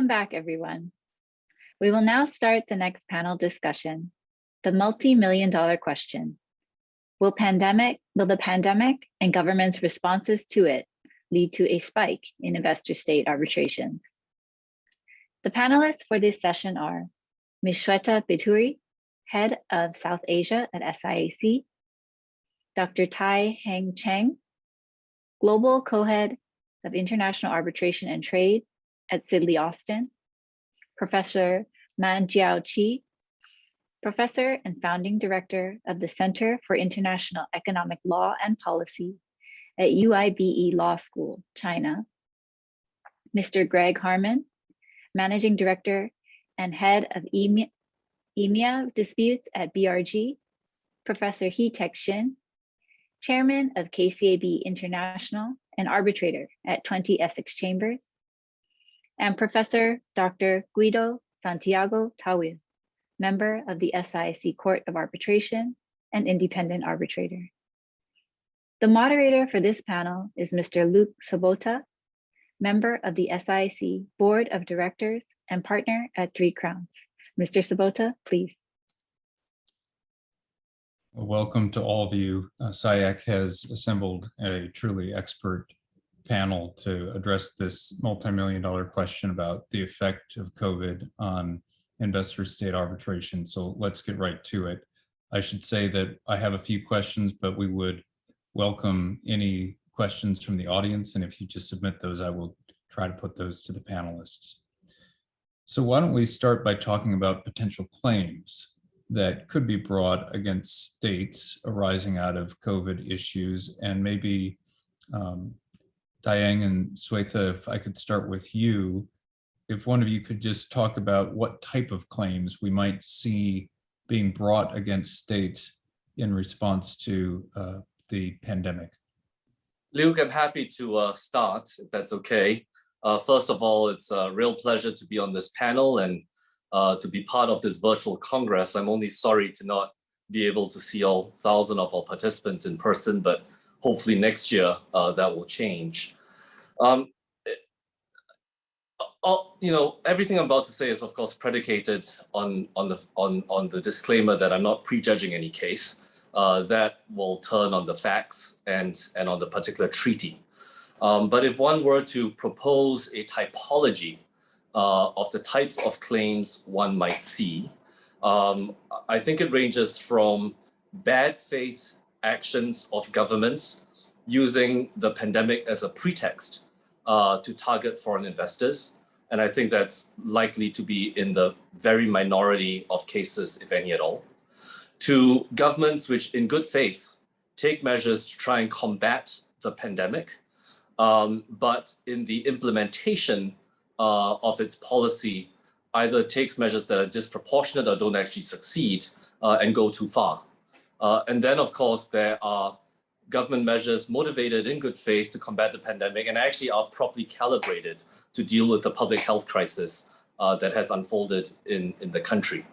Welcome back, everyone. We will now start the next panel discussion, the multi-million-dollar question. Will the pandemic and government's responses to it lead to a spike in investor-state arbitrations? The panelists for this session are Ms. Shwetha Bidhuri, Head of South Asia at SIAC, Dr. Tai-Heng Cheng, Global Co-Head of International Arbitration and Trade at Sidley, Austin, Professor Manjiao, Professor and Founding Director of the Center for International Economic Law and Policy at UIBE Law School, China, Mr. Greg Harman, Managing Director and Head of EMEA Disputes at BRG, Professor Hi-Taek Shin, Chairman of KCAB International and Arbitrator at 20 Essex Chambers, and Professor Dr. Guido Santiago Tawil, member of the SIAC Court of Arbitration and independent arbitrator. The moderator for this panel is Mr. Luke Sobota, member of the SIAC Board of Directors and partner at 3 Crowns. Mr. Sobota, please. Welcome to all of you. SIAC has assembled a truly expert panel to address this multi-million-dollar question about the effect of COVID on investor-state arbitration. So let's get right to it. I should say that I have a few questions, but we would welcome any questions from the audience. And if you just submit those, I will try to put those to the panelists. So why don't we start by talking about potential claims that could be brought against states arising out of COVID issues, and maybe Tai-Heng and Shwetha, if I could start with you, if one of you could just talk about what type of claims we might see being brought against states in response to the pandemic. Luke, I'm happy to start, if that's okay. First of all, it's a real pleasure to be on this panel and to be part of this virtual Congress. I'm only sorry to not be able to see all 1,000 of our participants in person, but hopefully next year that will change. Everything I'm about to say is, of course, predicated on the disclaimer that I'm not prejudging any case. That will turn on the facts and on the particular treaty. But if one were to propose a typology of the types of claims one might see, I think it ranges from bad faith actions of governments using the pandemic as a pretext to target foreign investors. And I think that's likely to be in the very minority of cases, if any at all, to governments which in good faith take measures to try and combat the pandemic, but in the implementation of its policy, either takes measures that are disproportionate or don't actually succeed and go too far. And then, of course, there are government measures motivated in good faith to combat the pandemic and actually are properly calibrated to deal with the public health crisis that has unfolded in the country.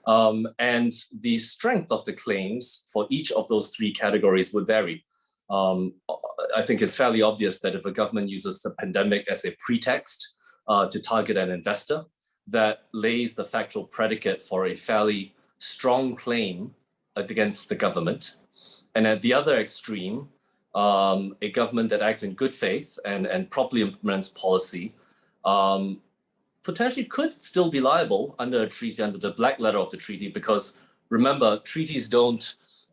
And the strength of the claims for each of those 3 categories would vary. I think it's fairly obvious that if a government uses the pandemic as a pretext to target an investor, that lays the factual predicate for a fairly strong claim against the government. And at the other extreme, a government that acts in good faith and properly implements policy potentially could still be liable under a treaty, under the black letter of the treaty, because remember,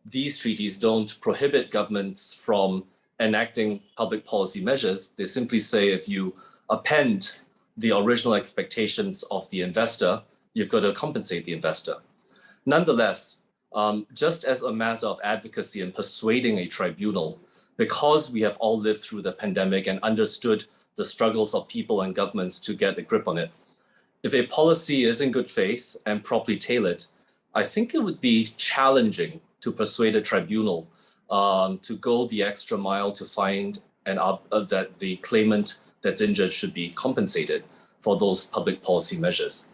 these treaties don't prohibit governments from enacting public policy measures. They simply say if you append the original expectations of the investor, you've got to compensate the investor. Nonetheless, just as a matter of advocacy and persuading a tribunal, because we have all lived through the pandemic and understood the struggles of people and governments to get a grip on it, if a policy is in good faith and properly tailored, I think it would be challenging to persuade a tribunal to go the extra mile to find that the claimant that's injured should be compensated for those public policy measures.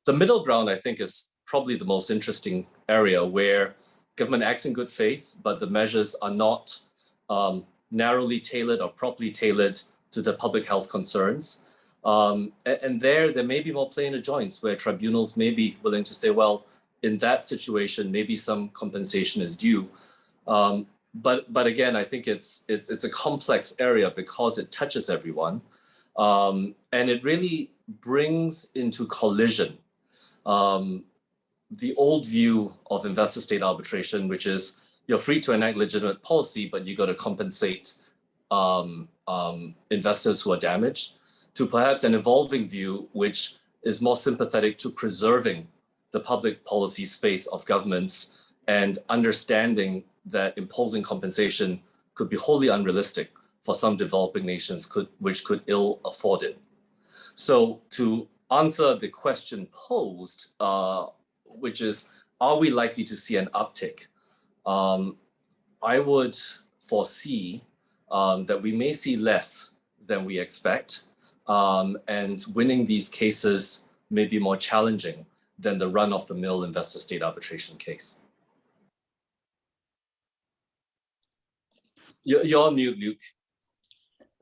The middle ground, I think, is probably the most interesting area where government acts in good faith, but the measures are not narrowly tailored or properly tailored to the public health concerns. And there may be more play in the joints where tribunals may be willing to say, well, in that situation, maybe some compensation is due. But again, I think it's a complex area because it touches everyone. And it really brings into collision the old view of investor-state arbitration, which is you're free to enact legitimate policy, but you got to compensate investors who are damaged, to perhaps an evolving view, which is more sympathetic to preserving the public policy space of governments and understanding that imposing compensation could be wholly unrealistic for some developing nations which could ill afford it. So to answer the question posed, which is, are we likely to see an uptick? I would foresee that we may see less than we expect, and winning these cases may be more challenging than the run-of-the-mill investor-state arbitration case. You're on mute, Luke.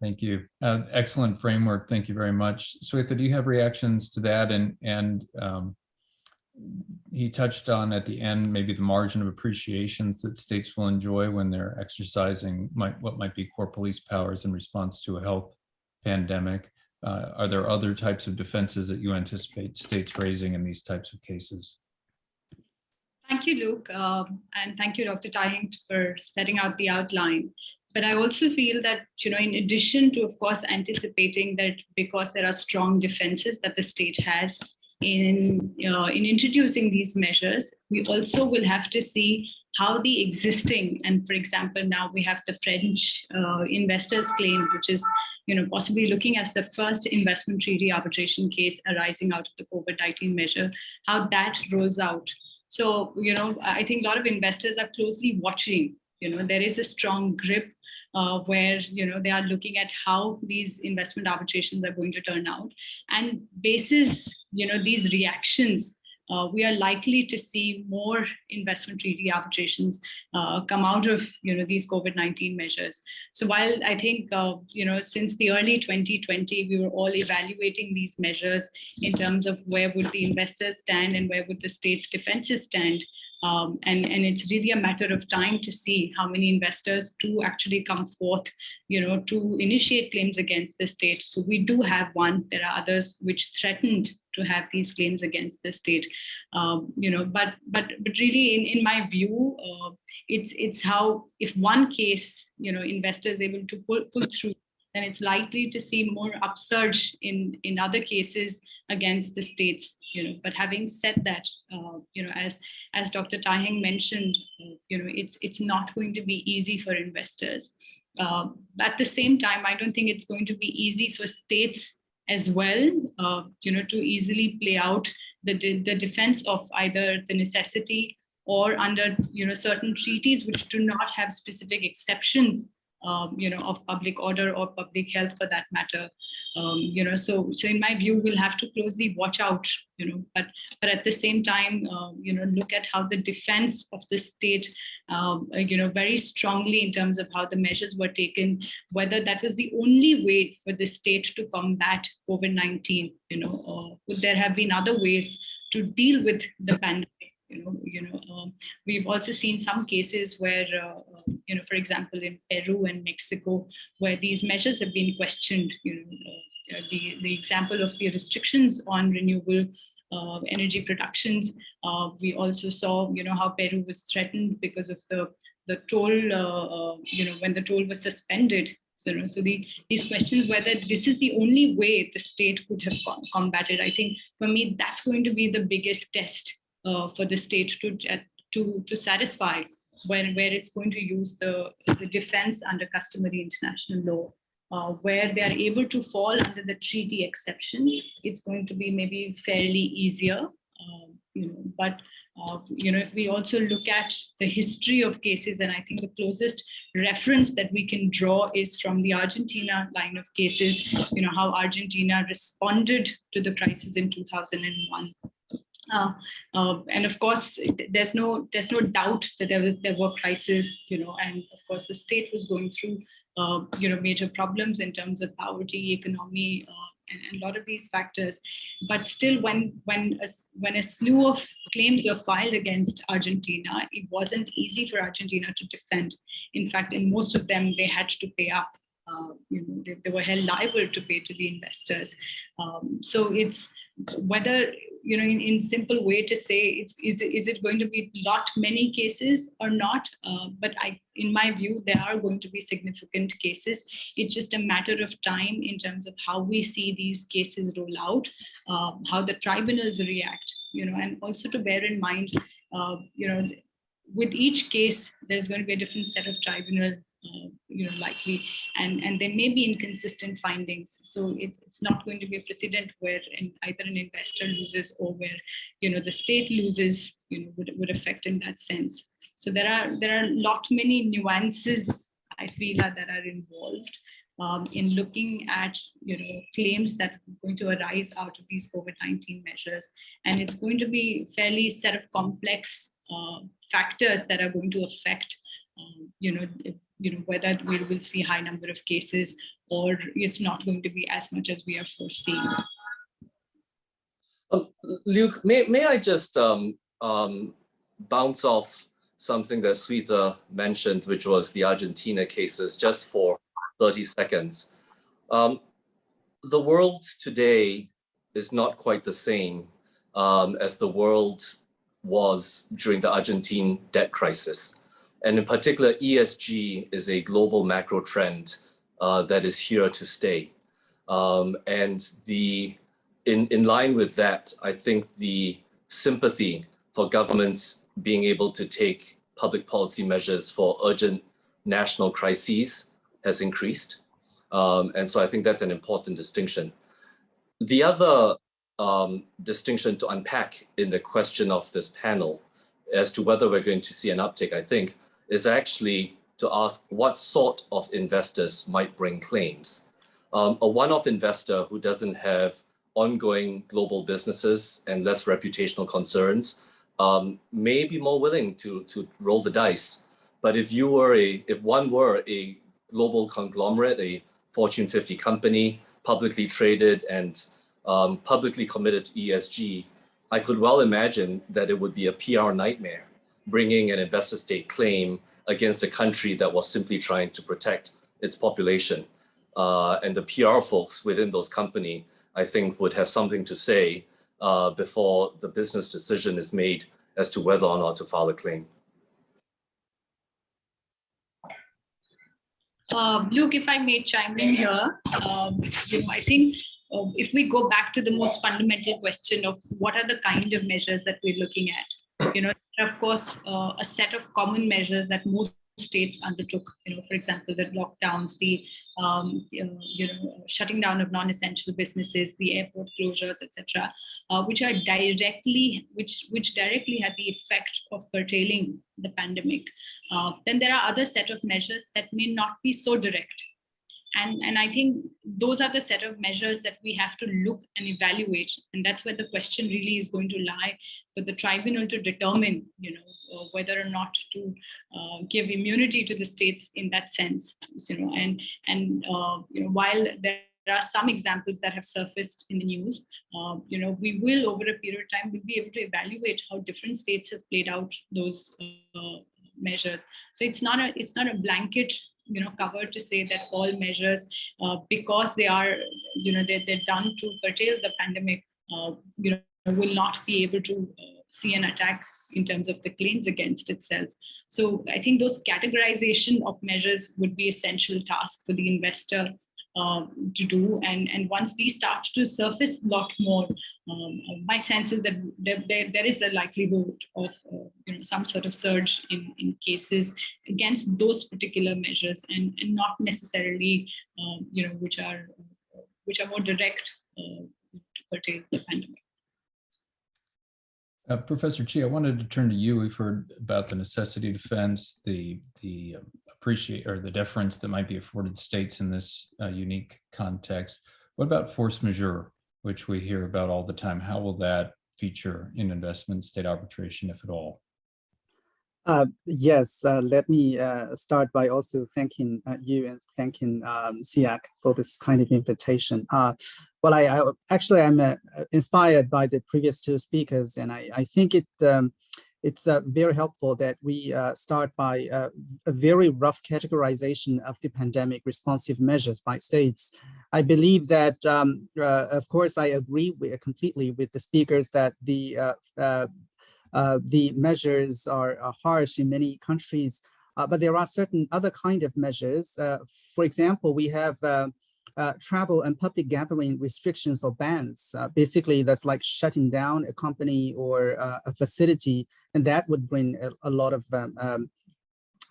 Thank you. Excellent framework. Thank you very much. Shwetha, do you have reactions to that? And he touched on at the end, maybe the margin of appreciations that states will enjoy when they're exercising what might be core police powers in response to a health pandemic. Are there other types of defenses that you anticipate states raising in these types of cases? Thank you, Luke, and thank you, Dr. Tai-Heng, for setting out the outline. But I also feel that, in addition to, of course, anticipating that because there are strong defenses that the state has in introducing these measures, we also will have to see how the existing, and for example, now we have the French investors claim, which is, possibly looking as the first investment treaty arbitration case arising out of the COVID-19 measure, how that rolls out. So, I think a lot of investors are closely watching. There is a strong grip where, they are looking at how these investment arbitrations are going to turn out. And basis, these reactions, we are likely to see more investment treaty arbitrations come out of, these COVID-19 measures. So while I think, since the early 2020, we were all evaluating these measures in terms of where would the investors stand and where would the state's defenses stand. And it's really a matter of time to see how many investors do actually come forth, to initiate claims against the state. So we do have one. There are others which threatened to have these claims against the state. But really, in my view, it's how if one case, investor is able to pull through, then it's likely to see more upsurge in other cases against the states. But having said that, as Dr. Tai-Heng mentioned, it's not going to be easy for investors. At the same time, I don't think it's going to be easy for states as well, to easily play out the defense of either the necessity or under, certain treaties which do not have specific exceptions, of public order or public health for that matter. So in my view, we'll have to closely watch out, but at the same time, look at how the defense of the state, very strongly in terms of how the measures were taken, whether that was the only way for the state to combat COVID-19, or would there have been other ways to deal with the pandemic? We've also seen some cases where, for example, in Peru and Mexico, where these measures have been questioned. The example of the restrictions on renewable energy productions. We also saw, how Peru was threatened because of the toll, when the toll was suspended. So these questions, whether this is the only way the state could have combated, I think for me, that's going to be the biggest test for the state to satisfy where it's going to use the defense under customary international law, where they are able to fall under the treaty exception. It's going to be maybe fairly easier, but if we also look at the history of cases, and I think the closest reference that we can draw is from the Argentina line of cases, how Argentina responded to the crisis in 2001. And of course, there's no doubt that there were crises, and of course the state was going through, major problems in terms of poverty, economy, and a lot of these factors. But still, when a slew of claims were filed against Argentina, it wasn't easy for Argentina to defend. In fact, in most of them, they had to pay up. They were held liable to pay to the investors. So it's whether, in simple way to say, is it going to be many cases or not? But in my view, there are going to be significant cases. It's just a matter of time in terms of how we see these cases roll out, how the tribunals react, and also to bear in mind, with each case, there's going to be a different set of tribunal likely, and there may be inconsistent findings. So it's not going to be a precedent where either an investor loses or where the state loses would affect in that sense. So there are many nuances, I feel, that are involved in looking at claims that are going to arise out of these COVID-19 measures, and it's going to be fairly set of complex factors that are going to affect whether we will see high number of cases or it's not going to be as much as we are foreseeing. Luke, may I just bounce off something that Shwetha mentioned, which was the Argentina cases, just for 30 seconds. The world today is not quite the same as the world was during the Argentine debt crisis. And in particular, ESG is a global macro trend that is here to stay. And in line with that, I think the sympathy for governments being able to take public policy measures for urgent national crises has increased. And so I think that's an important distinction. The other distinction to unpack in the question of this panel as to whether we're going to see an uptick, I think, is actually to ask what sort of investors might bring claims. A one-off investor who doesn't have ongoing global businesses and less reputational concerns may be more willing to roll the dice. But if one were a global conglomerate, a Fortune 50 company, publicly traded and publicly committed to ESG, I could well imagine that it would be a PR nightmare bringing an investor-state claim against a country that was simply trying to protect its population. And the PR folks within those companies, I think, would have something to say before the business decision is made as to whether or not to file a claim. Luke, if I may chime in here, I think if we go back to the most fundamental question of what are the kind of measures that we're looking at, of course, a set of common measures that most states undertook, for example, the lockdowns, the shutting down of non-essential businesses, the airport closures, etc., which directly had the effect of curtailing the pandemic. Then there are other set of measures that may not be so direct. And I think those are the set of measures that we have to look and evaluate. And that's where the question really is going to lie for the tribunal to determine, whether or not to give immunity to the states in that sense. While there are some examples that have surfaced in the news, we will, over a period of time, we'll be able to evaluate how different states have played out those measures. So it's not a blanket cover to say that all measures, because they are, they're done to curtail the pandemic, will not be able to see an attack in terms of the claims against itself. So I think those categorization of measures would be essential task for the investor to do. And once these start to surface a lot more, my sense is that there is a likelihood of some sort of surge in cases against those particular measures, and not necessarily which are more direct to curtail the pandemic. Professor Chi, I wanted to turn to you. We've heard about the necessity defense, the deference that might be afforded states in this unique context. What about force majeure, which we hear about all the time? How will that feature in investment state arbitration, if at all? Yes, let me start by also thanking you and thanking SIAC for this kind of invitation. Well, I actually am inspired by the previous two speakers, and I think it's very helpful that we start by a very rough categorization of the pandemic responsive measures by states. I believe that, of course, I agree completely with the speakers that the measures are harsh in many countries, but there are certain other kind of measures. For example, we have travel and public gathering restrictions or bans. Basically, that's like shutting down a company or a facility, and that would bring a lot of,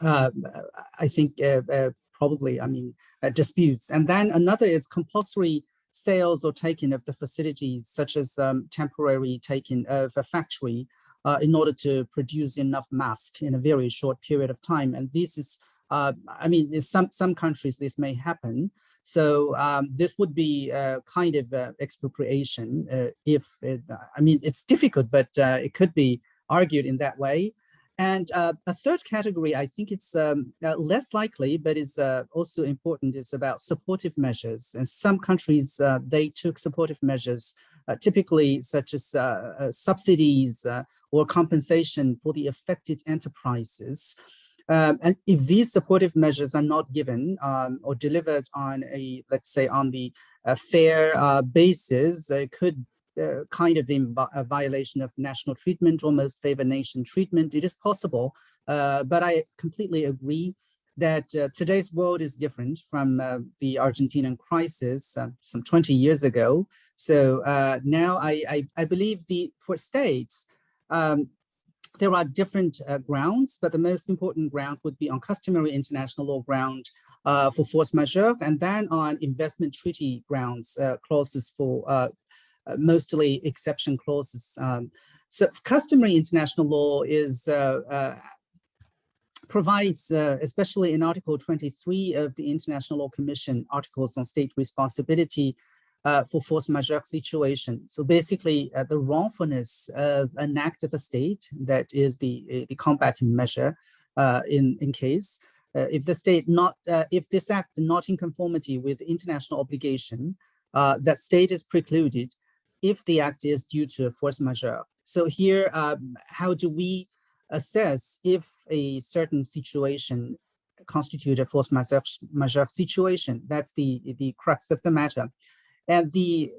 I think, probably, disputes. And then another is compulsory sales or taking of the facilities, such as temporary taking of a factory, in order to produce enough masks in a very short period of time. And this is, in some countries this may happen. So this would be a kind of expropriation it's difficult, but it could be argued in that way. And a third category, I think it's less likely, but is also important, is about supportive measures. And some countries, they took supportive measures, typically such as subsidies or compensation for the affected enterprises. And if these supportive measures are not given or delivered on let's say on the fair basis, it could kind of in a violation of national treatment or most favored nation treatment. It is possible, but I completely agree that today's world is different from the Argentinian crisis some 20 years ago. So now I believe for states, there are different grounds, but the most important ground would be on customary international law ground for force majeure, and then on investment treaty grounds, clauses for mostly exception clauses. So customary international law is provides, especially in Article 23 of the International Law Commission, Articles on State Responsibility for force majeure situation. So basically, the wrongfulness of an act of a state, that is the combating measure in case, if the state if this act not in conformity with international obligation, that state is precluded if the act is due to force majeure. So here, how do we assess if a certain situation constitutes a force majeure situation? That's the crux of the matter. And the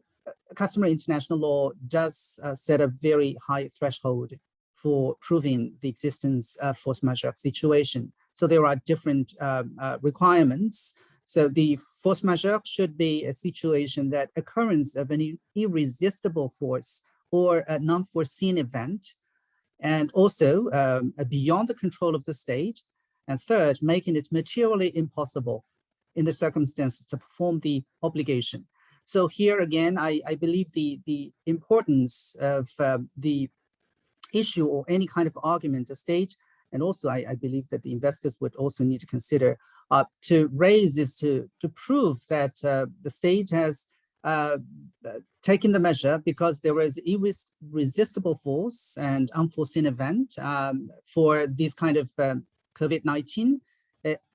customary international law does set a very high threshold for proving the existence of force majeure situation. So there are different requirements. So the force majeure should be a situation that occurrence of an irresistible force or a non-foreseen event, and also beyond the control of the state. And third, making it materially impossible in the circumstances to perform the obligation. So here again, I believe the importance of the issue or any kind of argument the state, and also I believe that the investors would also need to consider to raise is to prove that the state has taken the measure because there is irresistible force and unforeseen event for this kind of COVID-19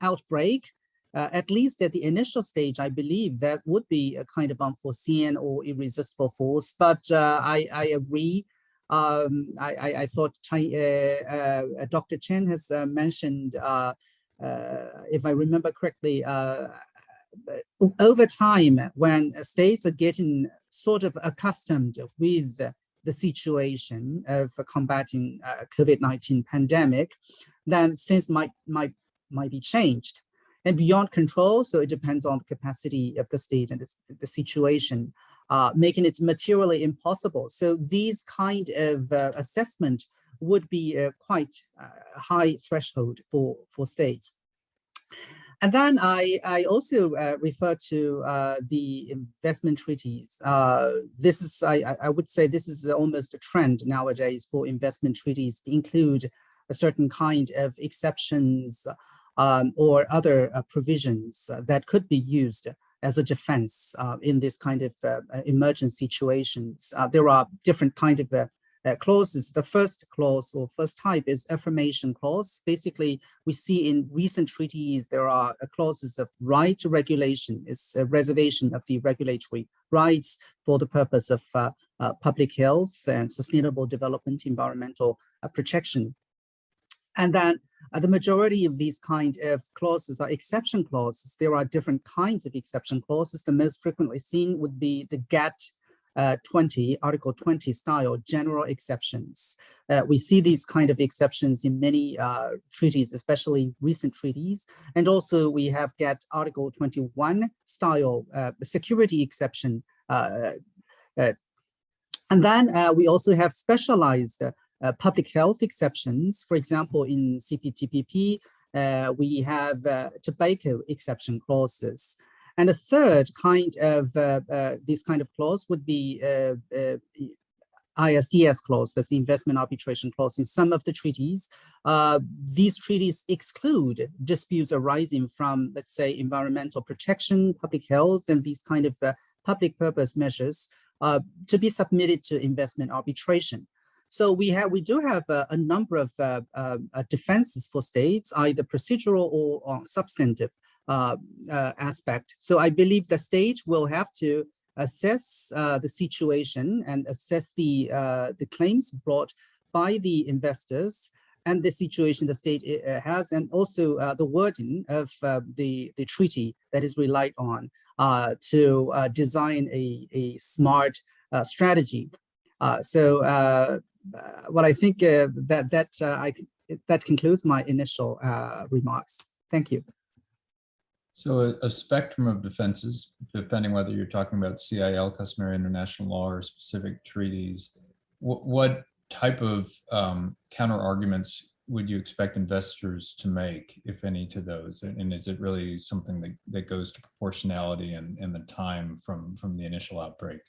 outbreak. At least at the initial stage, I believe that would be a kind of unforeseen or irresistible force. But I agree. I thought Dr. Cheng has mentioned, if I remember correctly, over time, when states are getting sort of accustomed with the situation of combating COVID-19 pandemic, then things might be changed. And beyond control, so it depends on the capacity of the state and the situation, making it materially impossible. So these kind of assessment would be a quite high threshold for states. And then I also refer to the investment treaties. This is, I would say this is almost a trend nowadays for investment treaties to include a certain kind of exceptions or other provisions that could be used as a defense in this kind of emergent situations. There are different kind of clauses. The first clause or first type is affirmation clause. Basically, we see in recent treaties, there are clauses of right to regulation. It's a reservation of the regulatory rights for the purpose of public health and sustainable development, environmental protection. And then the majority of these kind of clauses are exception clauses. There are different kinds of exception clauses. The most frequently seen would be the GATT 20, Article 20 style general exceptions. We see these kind of exceptions in many treaties, especially recent treaties. And also we have GATT Article 21 style security exception. And then we also have specialized public health exceptions. For example, in CPTPP, we have tobacco exception clauses. And a third kind of this kind of clause would be ISDS clause, that's the investment arbitration clause. In some of the treaties, these treaties exclude disputes arising from, let's say, environmental protection, public health, and these kind of public purpose measures to be submitted to investment arbitration. So we do have a number of defenses for states, either procedural or substantive aspect. So I believe the state will have to assess the situation and assess the claims brought by the investors and the situation the state has, and also the wording of the treaty that is relied on to design a smart strategy. What I think that concludes my initial remarks. Thank you. So a spectrum of defenses, depending whether you're talking about CIL, customary international law, or specific treaties. What type of counter arguments would you expect investors to make, if any, to those? And is it really something that goes to proportionality and the time from the initial outbreak?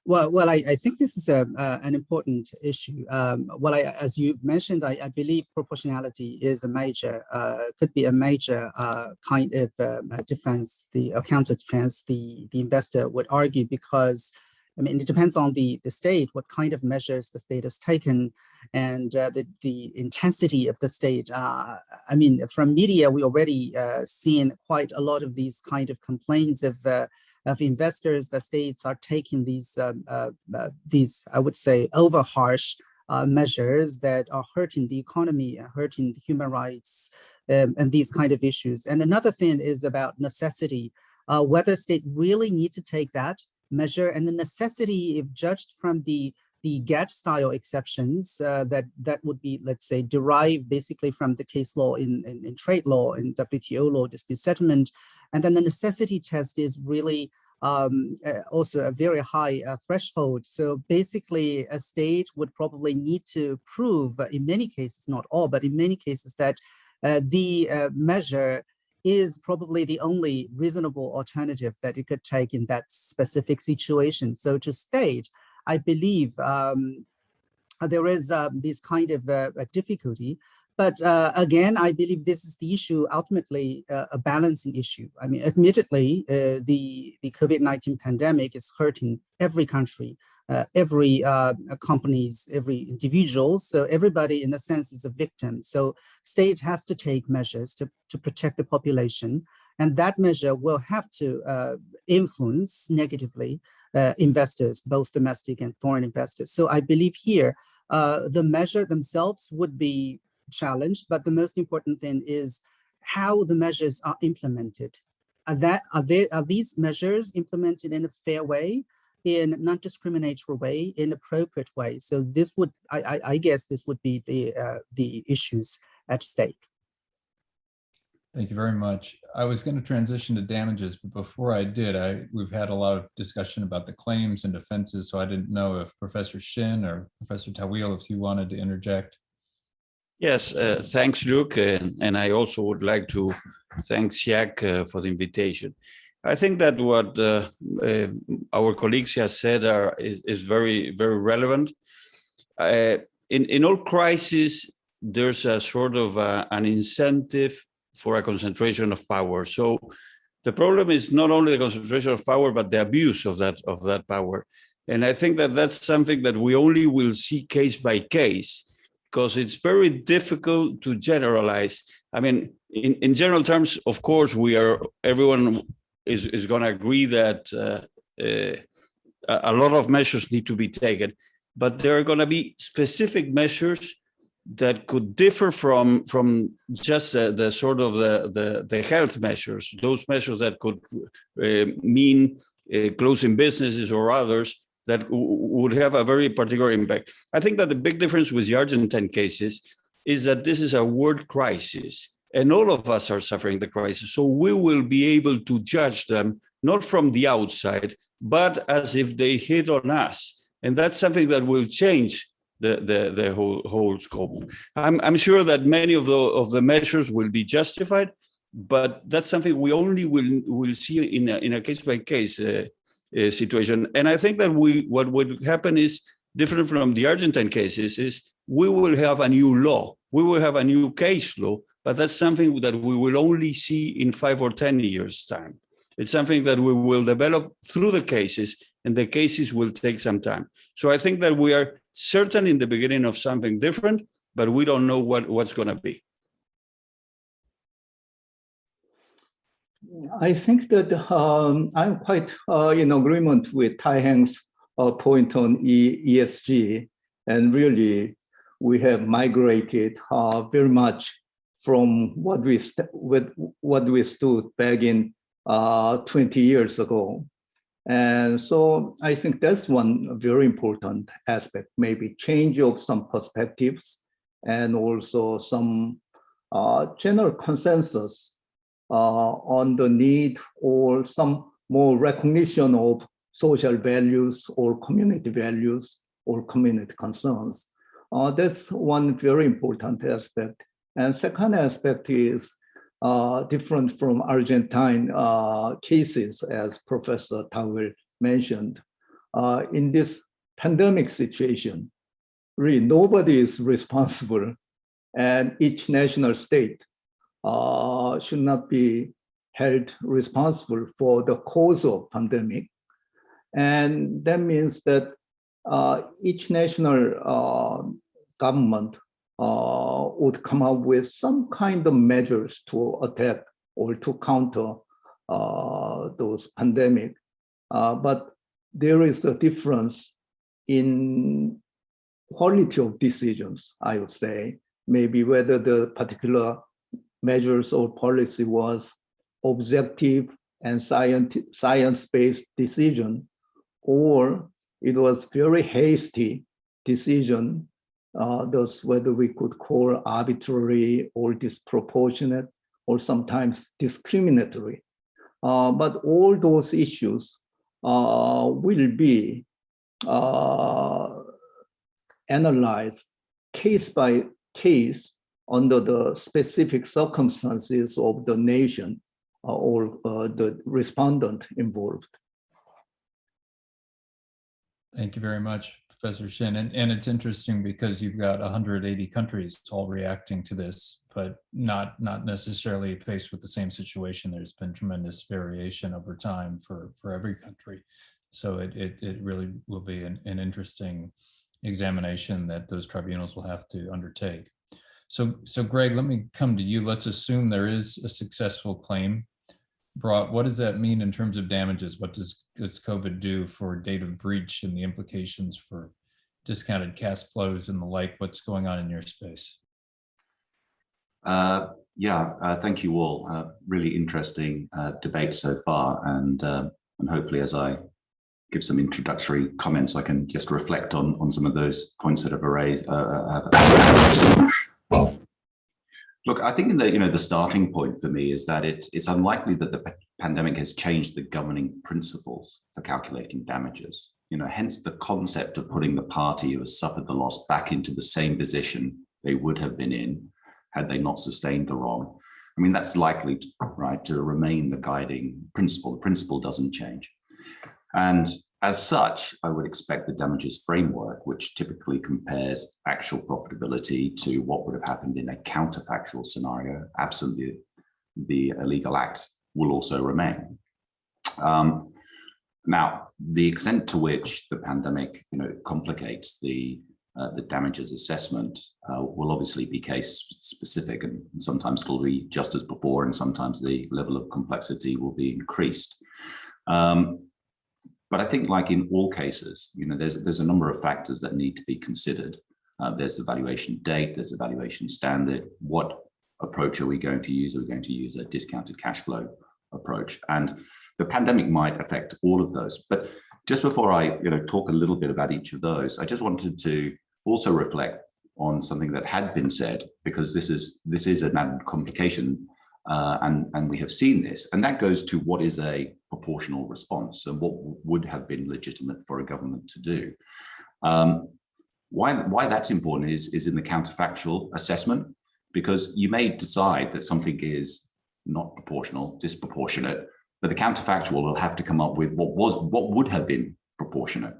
Well, I think this is an important issue. As you mentioned, I believe proportionality is a major, could be a major kind of defense, the counter defense the investor would argue, because I mean, it depends on the state, what kind of measures the state has taken, and the intensity of the state. I mean, from media, we already seen quite a lot of these kind of complaints of investors. The states are taking these, I would say, over harsh measures that are hurting the economy, hurting the human rights, and these kind of issues. And another thing is about necessity, whether state really need to take that measure, and the necessity, if judged from the GATT style exceptions, that would be, let's say, derived basically from the case law in trade law, in WTO law, dispute settlement. And then the necessity test is really also a very high threshold. So basically, a state would probably need to prove, in many cases, not all, but in many cases, that the measure is probably the only reasonable alternative that it could take in that specific situation. So to state, I believe there is this kind of difficulty. But again, I believe this is the issue, ultimately a balancing issue. I mean, admittedly, the COVID-19 pandemic is hurting every country, every companies, every individual. So everybody, in a sense, is a victim. So state has to take measures to protect the population. And that measure will have to influence negatively investors, both domestic and foreign investors. So I believe here, the measure themselves would be challenged, but the most important thing is how the measures are implemented. Are these measures implemented in a fair way, in a non-discriminatory way, in an appropriate way? So this would, I guess, this would be the issues at stake. Thank you very much. I was going to transition to damages, but before I did, we've had a lot of discussion about the claims and defenses, so I didn't know if Professor Shin or Professor Tawil, if you wanted to interject. Yes, thanks, Luke. And I also would like to thank SIAC for the invitation. I think that what our colleagues have said is very, very relevant. In all crises, there's a sort of an incentive for a concentration of power. So the problem is not only the concentration of power, but the abuse of that power. And I think that that's something that we only will see case by case, because it's very difficult to generalize. I mean, in general terms, of course, everyone is going to agree that a lot of measures need to be taken, but there are going to be specific measures that could differ from just the sort of the health measures, those measures that could mean closing businesses or others that would have a very particular impact. I think that the big difference with the Argentine cases is that this is a world crisis, and all of us are suffering the crisis. So we will be able to judge them, not from the outside, but as if they hit on us. And that's something that will change the whole scope. I'm sure that many of the measures will be justified, but that's something we only will see in a case-by-case situation. And I think that what would happen is different from the Argentine cases is we will have a new law, we will have a new case law, but that's something that we will only see in 5 or 10 years' time. It's something that we will develop through the cases, and the cases will take some time. So I think that we are certain in the beginning of something different, but we don't know what's going to be. I think that I'm quite in agreement with Tai-Heng's point on ESG, and really we have migrated very much from what we stood back in 20 years ago. And so I think that's one very important aspect, maybe change of some perspectives and also some general consensus on the need or some more recognition of social values or community values or community concerns. That's one very important aspect. And second aspect is different from Argentine cases, as Professor Tawil mentioned. In this pandemic situation, really nobody is responsible, and each national state should not be held responsible for the cause of pandemic. And that means that each national government would come up with some kind of measures to attack or to counter those pandemic. But there is a difference in quality of decisions, I would say. Maybe whether the particular measures or policy was objective and science-based decision, or it was very hasty decision, thus whether we could call arbitrary or disproportionate or sometimes discriminatory. But all those issues will be analyzed case by case under the specific circumstances of the nation or the respondent involved. Thank you very much, Professor Shin. And it's interesting because you've got 180 countries all reacting to this, but not necessarily faced with the same situation. There's been tremendous variation over time for every country. So it really will be an interesting examination that those tribunals will have to undertake. So Greg, let me come to you. Let's assume there is a successful claim brought. What does that mean in terms of damages? What does COVID do for date of breach and the implications for discounted cash flows and the like? What's going on in your space? Thank you all. Really interesting debate so far, and hopefully as I give some introductory comments, I can just reflect on some of those points that have raised. Look, I think the starting point for me is that it's unlikely that the pandemic has changed the governing principles for calculating damages. Hence the concept of putting the party who has suffered the loss back into the same position they would have been in had they not sustained the wrong. I mean, that's likely to remain the guiding principle. The principle doesn't change. And as such, I would expect the damages framework, which typically compares actual profitability to what would have happened in a counterfactual scenario, absent the illegal acts, will also remain. Now, the extent to which the pandemic, complicates the damages assessment will obviously be case specific, and sometimes it'll be just as before, and sometimes the level of complexity will be increased. But I think, like in all cases, there's a number of factors that need to be considered. There's the valuation date, there's the valuation standard. What approach are we going to use? Are we going to use a discounted cash flow approach? And the pandemic might affect all of those. But just before I talk a little bit about each of those, I just wanted to also reflect on something that had been said, because this is an added complication, and we have seen this, and that goes to what is a proportional response and what would have been legitimate for a government to do. Why that's important is in the counterfactual assessment, because you may decide that something is not proportional, disproportionate, but the counterfactual will have to come up with what would have been proportionate,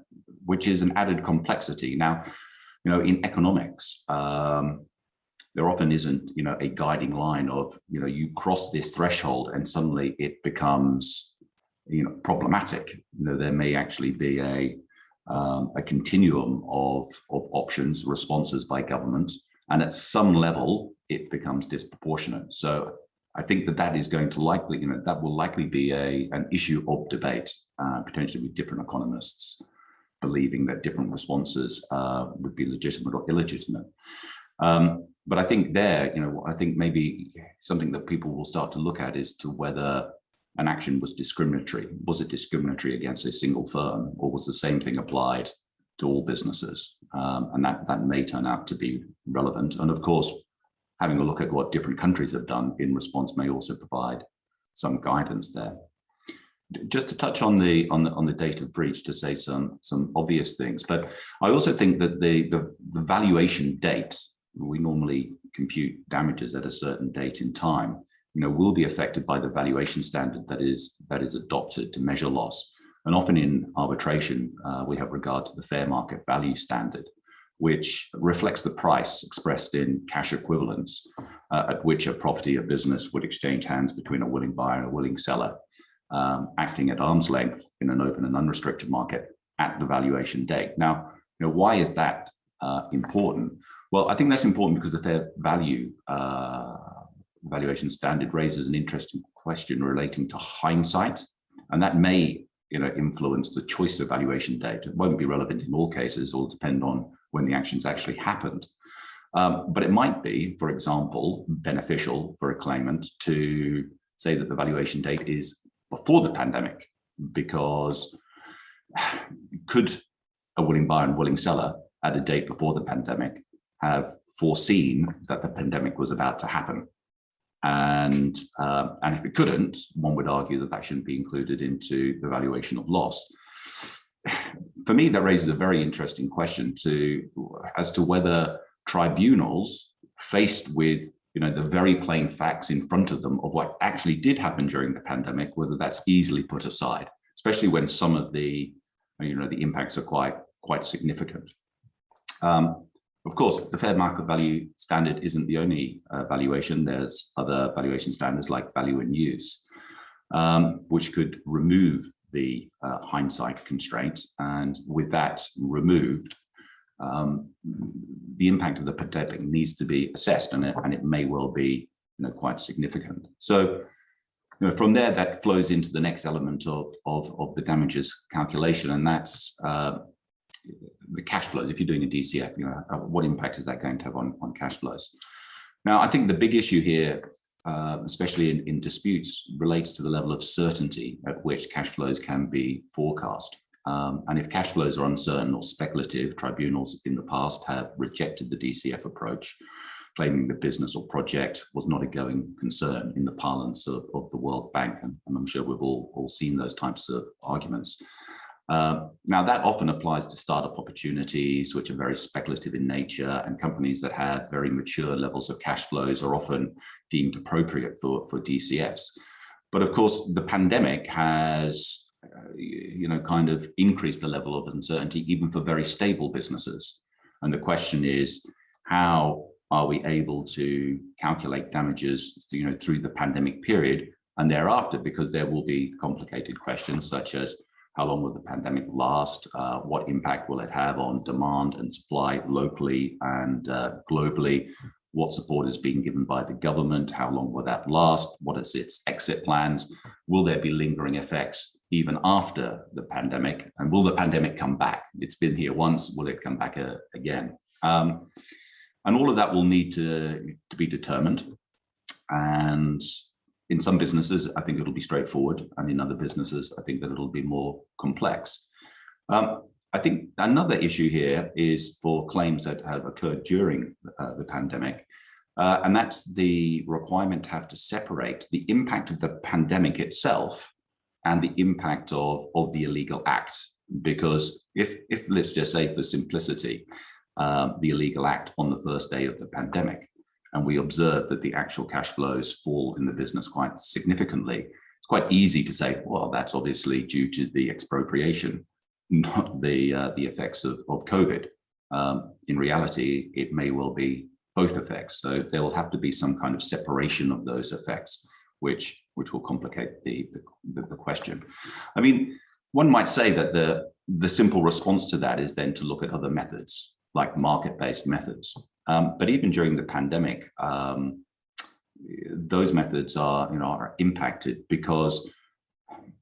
which is an added complexity. Now, in economics, there often isn't, a guiding line of, you cross this threshold and suddenly it becomes, problematic. There may actually be a continuum of options, responses by government, and at some level it becomes disproportionate. So I think that is going to likely, that will likely be an issue of debate, potentially with different economists believing that different responses would be legitimate or illegitimate. But I think I think maybe something that people will start to look at is to whether an action was discriminatory. Was it discriminatory against a single firm, or was the same thing applied to all businesses? And that may turn out to be relevant. And of course, having a look at what different countries have done in response may also provide some guidance there. Just to touch on the date of breach, to say some obvious things, but I also think that the valuation date, we normally compute damages at a certain date in time, will be affected by the valuation standard that is adopted to measure loss. And often in arbitration, we have regard to the fair market value standard, which reflects the price expressed in cash equivalents at which a property or business would exchange hands between a willing buyer and a willing seller, acting at arm's length in an open and unrestricted market at the valuation date. Now, why is that important? Well, I think that's important because the fair value valuation standard raises an interesting question relating to hindsight, and that may influence the choice of valuation date. It won't be relevant in all cases, or depend on when the actions actually happened. But it might be, for example, beneficial for a claimant to say that the valuation date is before the pandemic, because could a willing buyer and willing seller at a date before the pandemic have foreseen that the pandemic was about to happen? And if it couldn't, one would argue that shouldn't be included into the valuation of loss. For me, that raises a very interesting question as to whether tribunals, faced with the very plain facts in front of them of what actually did happen during the pandemic, whether that's easily put aside, especially when some of the impacts are quite significant. Of course, the fair market value standard isn't the only valuation. There's other valuation standards like value in use, which could remove the hindsight constraints, and with that removed, the impact of the pandemic needs to be assessed, and it may well be quite significant. So from there, that flows into the next element of the damages calculation, and that's the cash flows. If you're doing a DCF, what impact is that going to have on cash flows? Now, I think the big issue here, especially in disputes, relates to the level of certainty at which cash flows can be forecast. And if cash flows are uncertain or speculative, tribunals in the past have rejected the DCF approach, claiming the business or project was not a going concern in the parlance of the World Bank. And I'm sure we've all seen those types of arguments. Now, that often applies to startup opportunities, which are very speculative in nature, and companies that have very mature levels of cash flows are often deemed appropriate for DCFs. But of course, the pandemic has kind of increased the level of uncertainty even for very stable businesses. And the question is, how are we able to calculate damages through the pandemic period and thereafter? Because there will be complicated questions such as, How long will the pandemic last? What impact will it have on demand and supply locally and globally? What support is being given by the government? How long will that last? What is its exit plans? Will there be lingering effects even after the pandemic? And will the pandemic come back? It's been here once, will it come back again? And all of that will need to be determined. And in some businesses, I think it'll be straightforward. And in other businesses, I think that it'll be more complex. I think another issue here is for claims that have occurred during the pandemic. And that's the requirement to have to separate the impact of the pandemic itself and the impact of the illegal act. Because if let's just say for simplicity, the illegal act on the first day of the pandemic, and we observe that the actual cash flows fall in the business quite significantly, it's quite easy to say, well, that's obviously due to the expropriation, not the effects of COVID. In reality, it may well be both effects. So there will have to be some kind of separation of those effects, which will complicate the question. I mean, one might say that the simple response to that is then to look at other methods, like market-based methods. But even during the pandemic, those methods are impacted because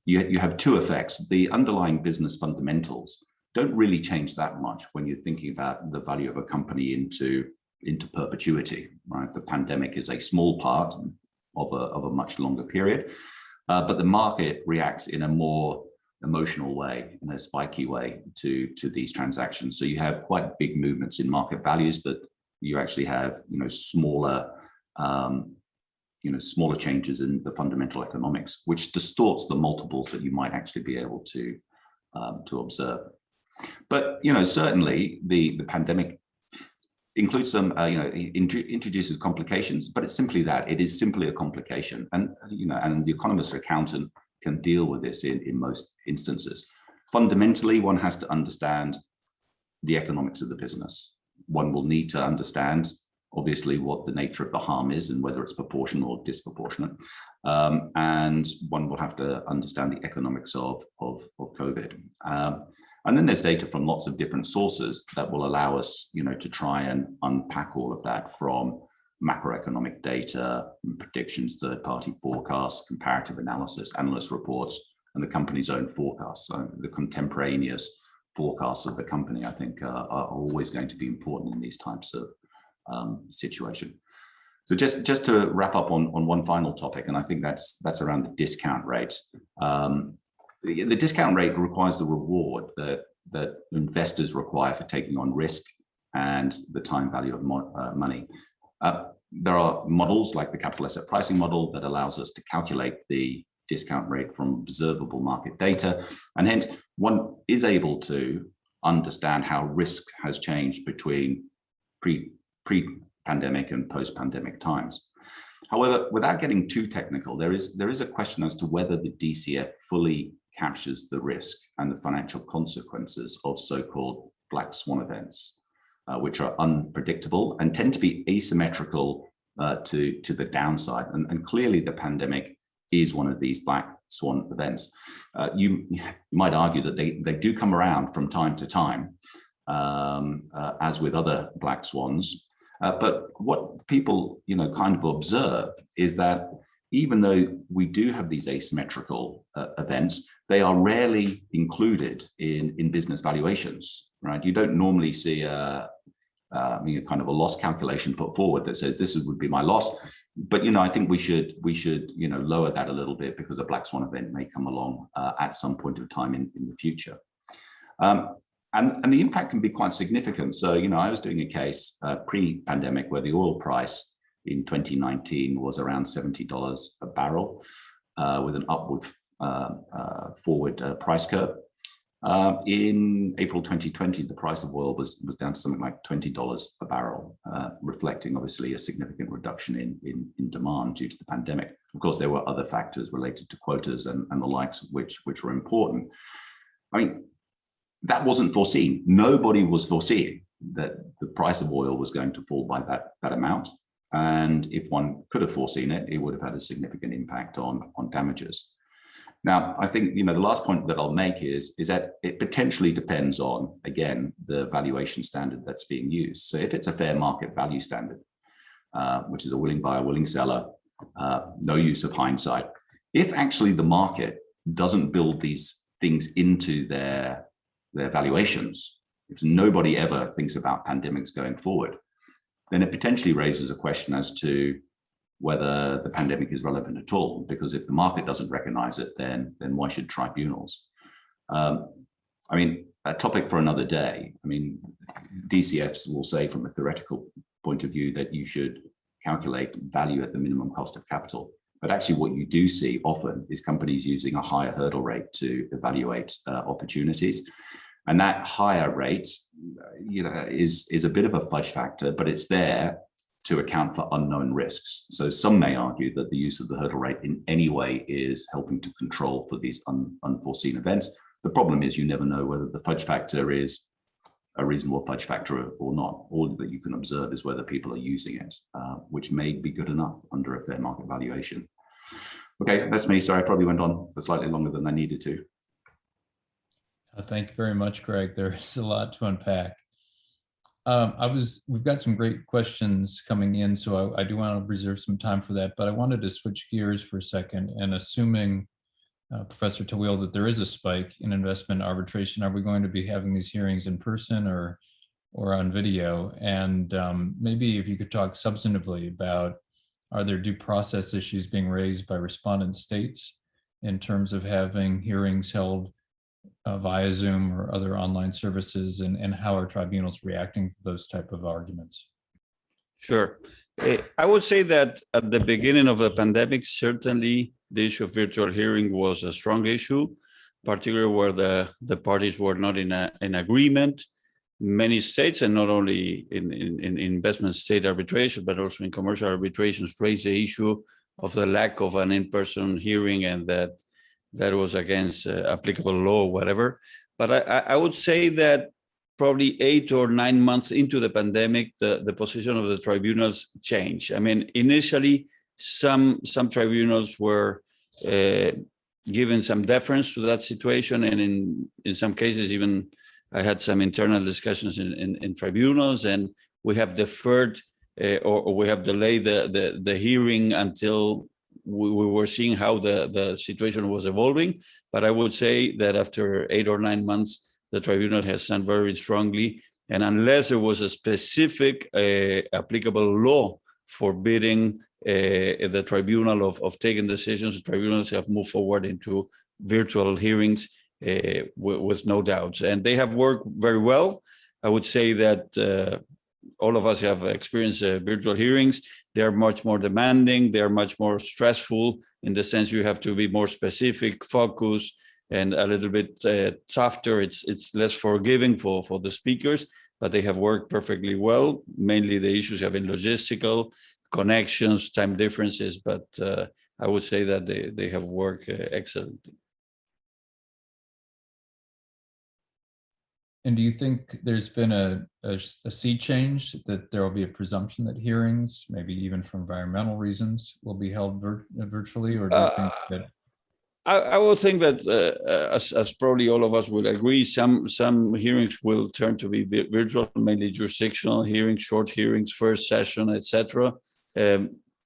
you have two effects. The underlying business fundamentals don't really change that much when you're thinking about the value of a company into perpetuity, right? The pandemic is a small part of a much longer period, but the market reacts in a more emotional way, in a spiky way to these transactions. So you have quite big movements in market values, but you actually have smaller changes in the fundamental economics, which distorts the multiples that you might actually be able to observe. But certainly the pandemic includes some introduces complications, but it's simply that. It is simply a complication, and the economist or accountant can deal with this in most instances. Fundamentally, one has to understand the economics of the business. One will need to understand, obviously, what the nature of the harm is and whether it's proportional or disproportionate. And one will have to understand the economics of COVID. And then there's data from lots of different sources that will allow us, to try and unpack all of that, from macroeconomic data, predictions, third-party forecasts, comparative analysis, analyst reports, and the company's own forecasts. So the contemporaneous forecasts of the company, I think, are always going to be important in these types of situation. So just to wrap up on one final topic, and I think that's around the discount rate. The discount rate requires the reward that investors require for taking on risk and the time value of money. There are models like the capital asset pricing model that allows us to calculate the discount rate from observable market data, and hence one is able to understand how risk has changed between pre-pandemic and post-pandemic times. However, without getting too technical, there is a question as to whether the DCF fully captures the risk and the financial consequences of so-called black swan events, which are unpredictable and tend to be asymmetrical to the downside. And clearly the pandemic is one of these black swan events. You might argue that they do come around from time to time, as with other black swans. But what people kind of observe is that even though we do have these asymmetrical events, they are rarely included in business valuations, right? You don't normally see a kind of a loss calculation put forward that says this would be my loss. But I think we should lower that a little bit, because a black swan event may come along at some point of time in the future. And the impact can be quite significant. So I was doing a case pre-pandemic where the oil price in 2019 was around $70 a barrel, with an upward forward price curve. In April 2020, the price of oil was down to something like $20 a barrel, reflecting obviously a significant reduction in demand due to the pandemic. Of course, there were other factors related to quotas and the likes, which were important. I mean, that wasn't foreseen. Nobody was foreseeing that the price of oil was going to fall by that amount. And if one could have foreseen it, it would have had a significant impact on damages. Now, I think, the last point that I'll make is that it potentially depends on, again, the valuation standard that's being used. So if it's a fair market value standard, which is a willing buyer, willing seller, no use of hindsight, if actually the market doesn't build these things into their valuations, if nobody ever thinks about pandemics going forward, then it potentially raises a question as to whether the pandemic is relevant at all, because if the market doesn't recognize it, then why should tribunals? I mean, a topic for another day. I mean, DCFs will say from a theoretical point of view that you should calculate value at the minimum cost of capital. But actually what you do see often is companies using a higher hurdle rate to evaluate opportunities. And that higher rate, is a bit of a fudge factor, but it's there to account for unknown risks. So some may argue that the use of the hurdle rate in any way is helping to control for these unforeseen events. The problem is you never know whether the fudge factor is a reasonable fudge factor or not. All that you can observe is whether people are using it, which may be good enough under a fair market valuation. Okay, that's me. Sorry, I probably went on for slightly longer than I needed to. Thank you very much, Greg. There is a lot to unpack. We've got some great questions coming in, so I do want to reserve some time for that, but I wanted to switch gears for a second, and assuming, Professor Tawil, that there is a spike in investment arbitration, are we going to be having these hearings in person or on video? And maybe if you could talk substantively about, are there due process issues being raised by respondent states in terms of having hearings held via Zoom or other online services, and how are tribunals reacting to those type of arguments? Sure. I would say that at the beginning of the pandemic, certainly the issue of virtual hearing was a strong issue, particularly where the parties were not in agreement. Many states, and not only in investment-state arbitration, but also in commercial arbitrations, raised the issue of the lack of an in-person hearing, and that was against applicable law or whatever. But I would say that probably 8 or 9 months into the pandemic, the position of the tribunals changed. I mean, initially, some tribunals were given some deference to that situation, and in some cases, even I had some internal discussions in tribunals, and we have deferred or we have delayed the hearing until we were seeing how the situation was evolving. But I would say that after 8 or 9 months, the tribunal has stand very strongly. And unless there was a specific applicable law forbidding the tribunal of taking decisions, the tribunals have moved forward into virtual hearings with no doubts. And they have worked very well. I would say that all of us have experienced virtual hearings. They're much more demanding. They're much more stressful in the sense you have to be more specific, focused, and a little bit softer. It's less forgiving for the speakers, but they have worked perfectly well. Mainly the issues have been logistical, connections, time differences, but I would say that they have worked excellently. And do you think there's been a sea change, that there will be a presumption that hearings, maybe even for environmental reasons, will be held virtually, or do you think that? I would think that, as probably all of us will agree, some hearings will turn to be virtual, mainly jurisdictional hearings, short hearings, first session, etc.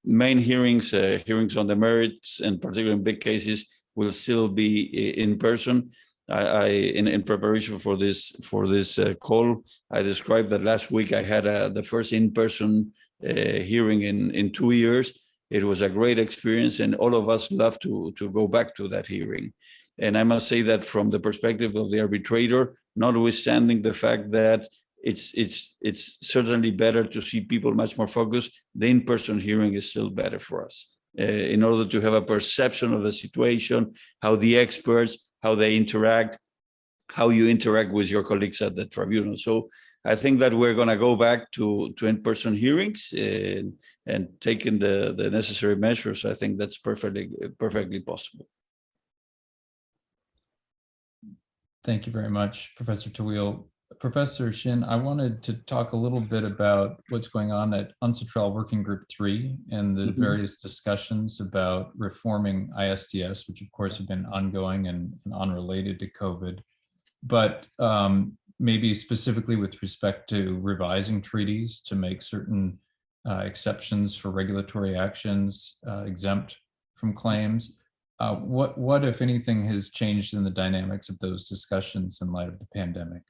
Main hearings, hearings on the merits, and particularly in big cases, will still be in person. In preparation for this call, I described that last week I had the first in-person hearing in 2 years. It was a great experience, and all of us love to go back to that hearing. And I must say that from the perspective of the arbitrator, notwithstanding the fact that it's certainly better to see people much more focused, the in-person hearing is still better for us. In order to have a perception of the situation, how the experts, how they interact, how you interact with your colleagues at the tribunal. So I think that we're going to go back to in-person hearings and taking the necessary measures. I think that's perfectly possible. Thank you very much, Professor Tawil. Professor Shin, I wanted to talk a little bit about what's going on at UNCITRAL Working Group 3 and the various discussions about reforming ISDS, which of course have been ongoing and unrelated to COVID, but maybe specifically with respect to revising treaties to make certain exceptions for regulatory actions exempt from claims. What, if anything, has changed in the dynamics of those discussions in light of the pandemic?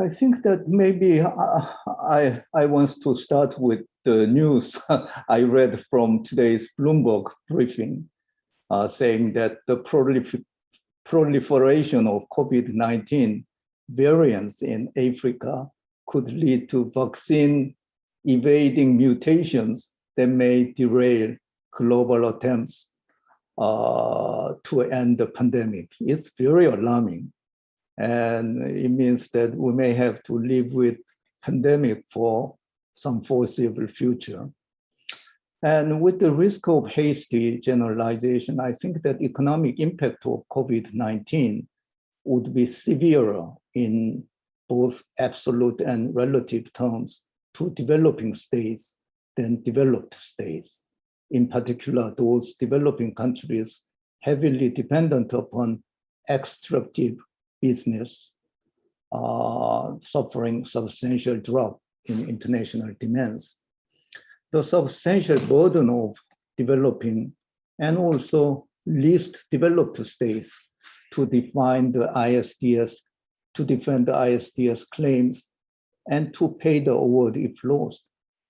I think that maybe I want to start with the news I read from today's Bloomberg briefing, saying that the proliferation of COVID-19 variants in Africa could lead to vaccine evading mutations that may derail global attempts to end the pandemic. It's very alarming. And it means that we may have to live with pandemic for some foreseeable future. And with the risk of hasty generalization, I think that economic impact of COVID-19 would be severer in both absolute and relative terms to developing states than developed states. In particular, those developing countries heavily dependent upon extractive business suffering substantial drop in international demands. The substantial burden of developing and also least developed states to define the ISDS, to defend the ISDS claims and to pay the award if lost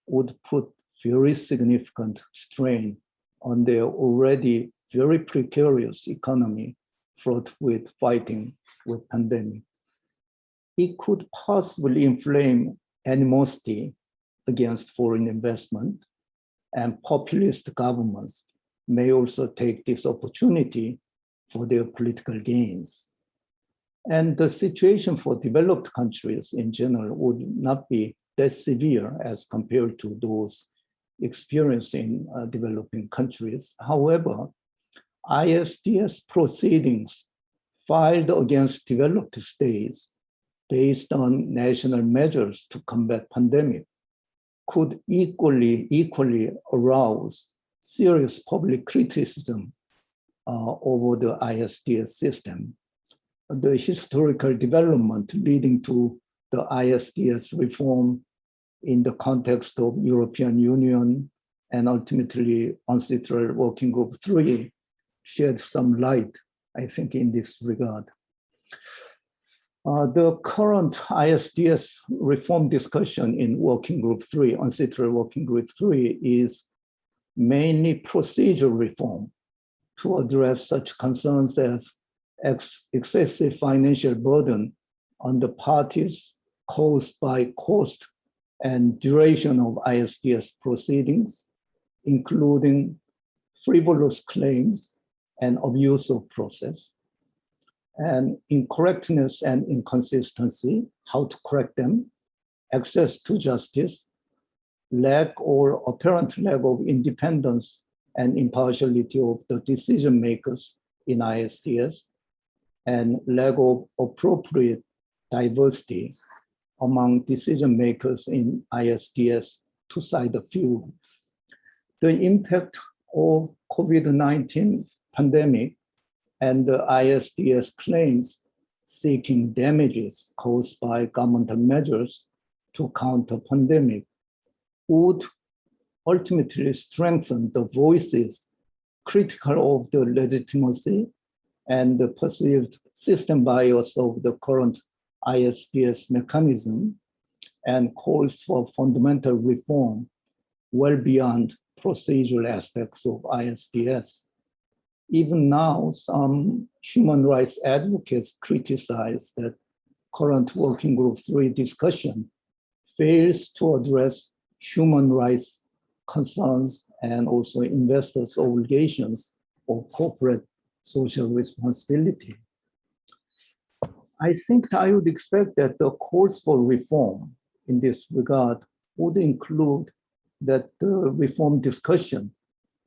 would put very significant strain on their already very precarious economy fraught with fighting with pandemic. It could possibly inflame animosity against foreign investment, and populist governments may also take this opportunity for their political gains. And the situation for developed countries in general would not be that severe as compared to those experienced in developing countries. However, ISDS proceedings filed against developed states based on national measures to combat pandemic could equally arouse serious public criticism over the ISDS system. The historical development leading to the ISDS reform in the context of European Union and ultimately UNCITRAL Working Group 3 shed some light, I think, in this regard. The current ISDS reform discussion in Working Group 3, UNCITRAL Working Group 3, is mainly procedural reform to address such concerns as excessive financial burden on the parties caused by cost and duration of ISDS proceedings, including frivolous claims and abuse of process, and incorrectness and inconsistency, how to correct them, access to justice, lack or apparent lack of independence and impartiality of the decision makers in ISDS, and lack of appropriate diversity among decision makers in ISDS, to cite a few. The impact of COVID-19 pandemic and the ISDS claims seeking damages caused by governmental measures to counter pandemic would ultimately strengthen the voices critical of the legitimacy and the perceived system bias of the current ISDS mechanism, and calls for fundamental reform well beyond procedural aspects of ISDS. Even now, some human rights advocates criticize that current Working Group 3 discussion fails to address human rights concerns and also investors' obligations of corporate social responsibility. I think I would expect that the calls for reform in this regard would include that the reform discussion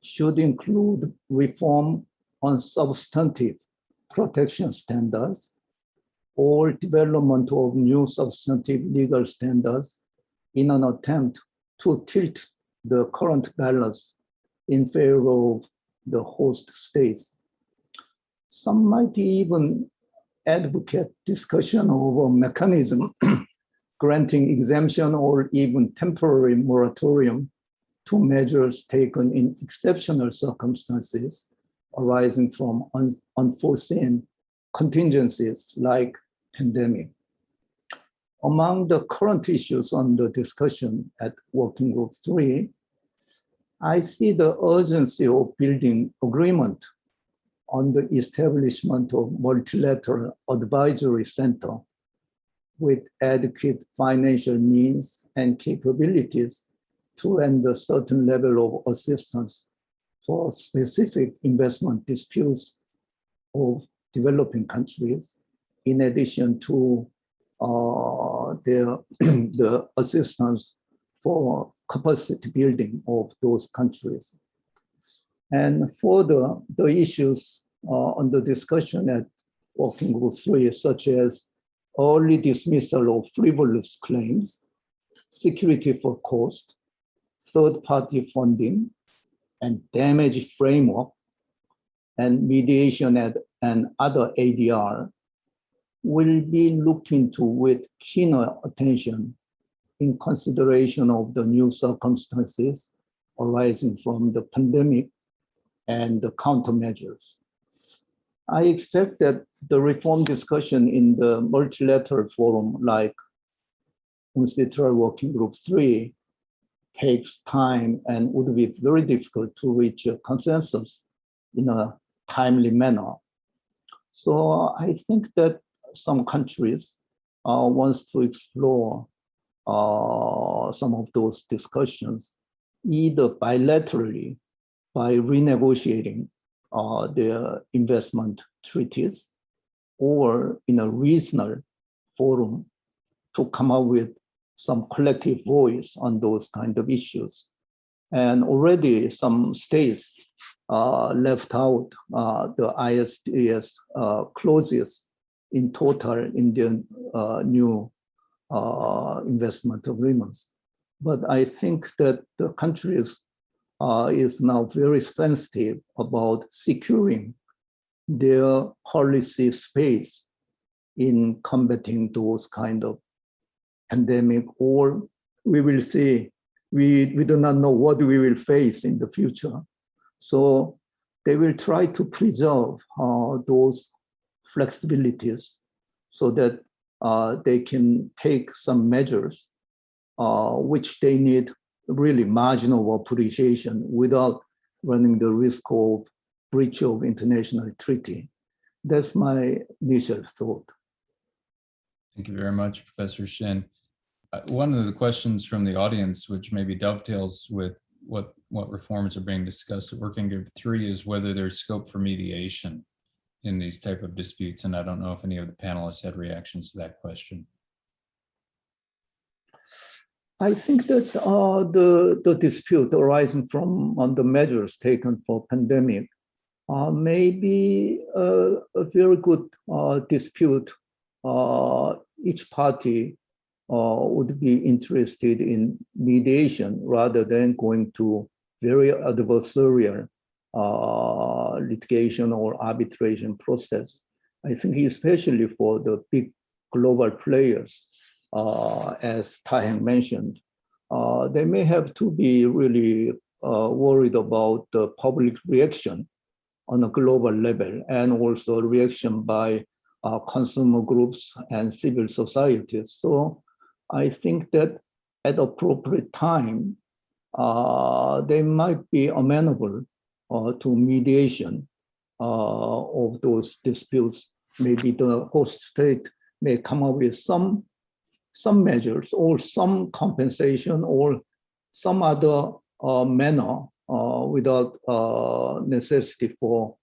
should include reform on substantive protection standards, or development of new substantive legal standards in an attempt to tilt the current balance in favor of the host states. Some might even advocate discussion of a mechanism granting exemption or even temporary moratorium to measures taken in exceptional circumstances arising from unforeseen contingencies like pandemic. Among the current issues under discussion at Working Group 3, I see the urgency of building agreement on the establishment of multilateral advisory center with adequate financial means and capabilities to render certain level of assistance for specific investment disputes of developing countries, in addition to the assistance for capacity building of those countries. And further, the issues under discussion at Working Group 3, such as early dismissal of frivolous claims, security for cost, third-party funding, and damage framework, and mediation and other ADR will be looked into with keener attention in consideration of the new circumstances arising from the pandemic and the countermeasures. I expect that the reform discussion in the multilateral forum like UNCITRAL Working Group 3 takes time and would be very difficult to reach a consensus in a timely manner. So I think that some countries wants to explore some of those discussions, either bilaterally by renegotiating their investment treaties, or in a regional forum to come up with some collective voice on those kind of issues. And already some states left out the ISDS clauses in total in the new investment agreements. But I think that the countries is now very sensitive about securing their policy space in combating those kind of pandemic, or we will see, we do not know what we will face in the future. So they will try to preserve those flexibilities so that they can take some measures which they need really marginal appreciation without running the risk of breach of international treaty. That's my initial thought. Thank you very much, Professor Shin. One of the questions from the audience, which maybe dovetails with what reforms are being discussed at Working Group 3, is whether there's scope for mediation in these type of disputes. And I don't know if any of the panelists had reactions to that question. I think that the dispute arising from the measures taken for pandemic may be a very good dispute. Each party would be interested in mediation rather than going to very adversarial litigation or arbitration process. I think especially for the big global players, as Tai-Heng mentioned, they may have to be really worried about the public reaction on a global level, and also reaction by consumer groups and civil societies. So I think that at appropriate time, they might be amenable to mediation of those disputes. Maybe the host state may come up with some measures or some compensation or some other manner without necessity for